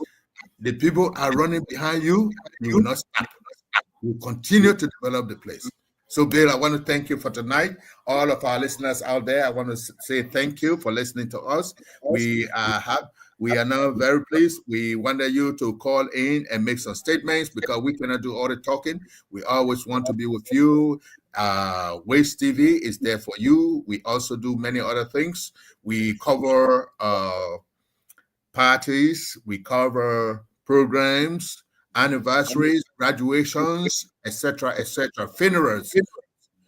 the people are running behind you, you will not stop. You continue to develop the place. So, Bill, I want to thank you for tonight. All of our listeners out there, I want to say thank you for listening to us. We are now very pleased. We wanted you to call in and make some statements because we cannot do all the talking. We always want to be with you. Waves TV is there for you. We also do many other things. We cover parties. We cover programs, anniversaries, graduations, etc., funerals.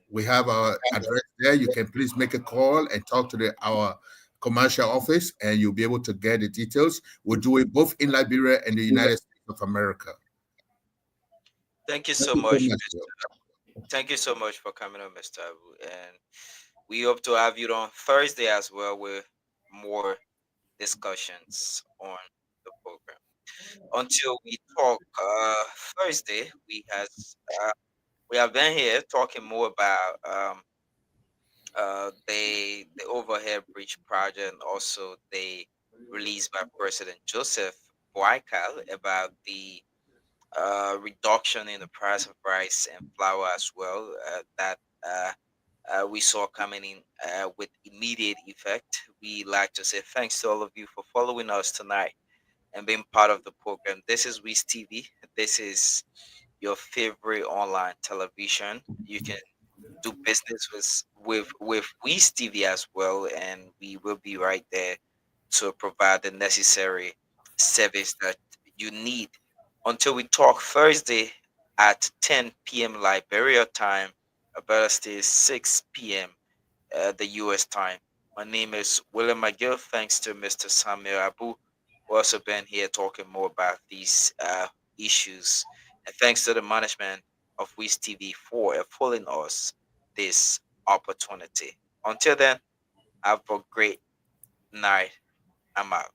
We have our address there. You can please make a call and talk to our commercial office, and you'll be able to get the details. We'll do it both in Liberia and the United States of America. Thank you so much. Thank you so much for coming on, Mr. Abu. And we hope to have you on Thursday as well with more discussions on the program. Until we talk Thursday, we have been here talking more about the overhead bridge project, and also the release by President Joseph Boakai about the reduction in the price of rice and flour as well that we saw coming in with immediate effect. We like to say thanks to all of you for following us tonight and being part of the program. This is Wiz TV. This is your favorite online television. You can do business with Wiz TV as well, and we will be right there to provide the necessary service that you need Until we talk Thursday at 10 p.m. Liberia time, Alberta stays 6 p.m. The U.S. time. My name is William McGill. Thanks to Mr. Samuel Abu, who also been here talking more about these issues. And thanks to the management of Wiz TV for affording us this opportunity. Until then, have a great night. I'm out.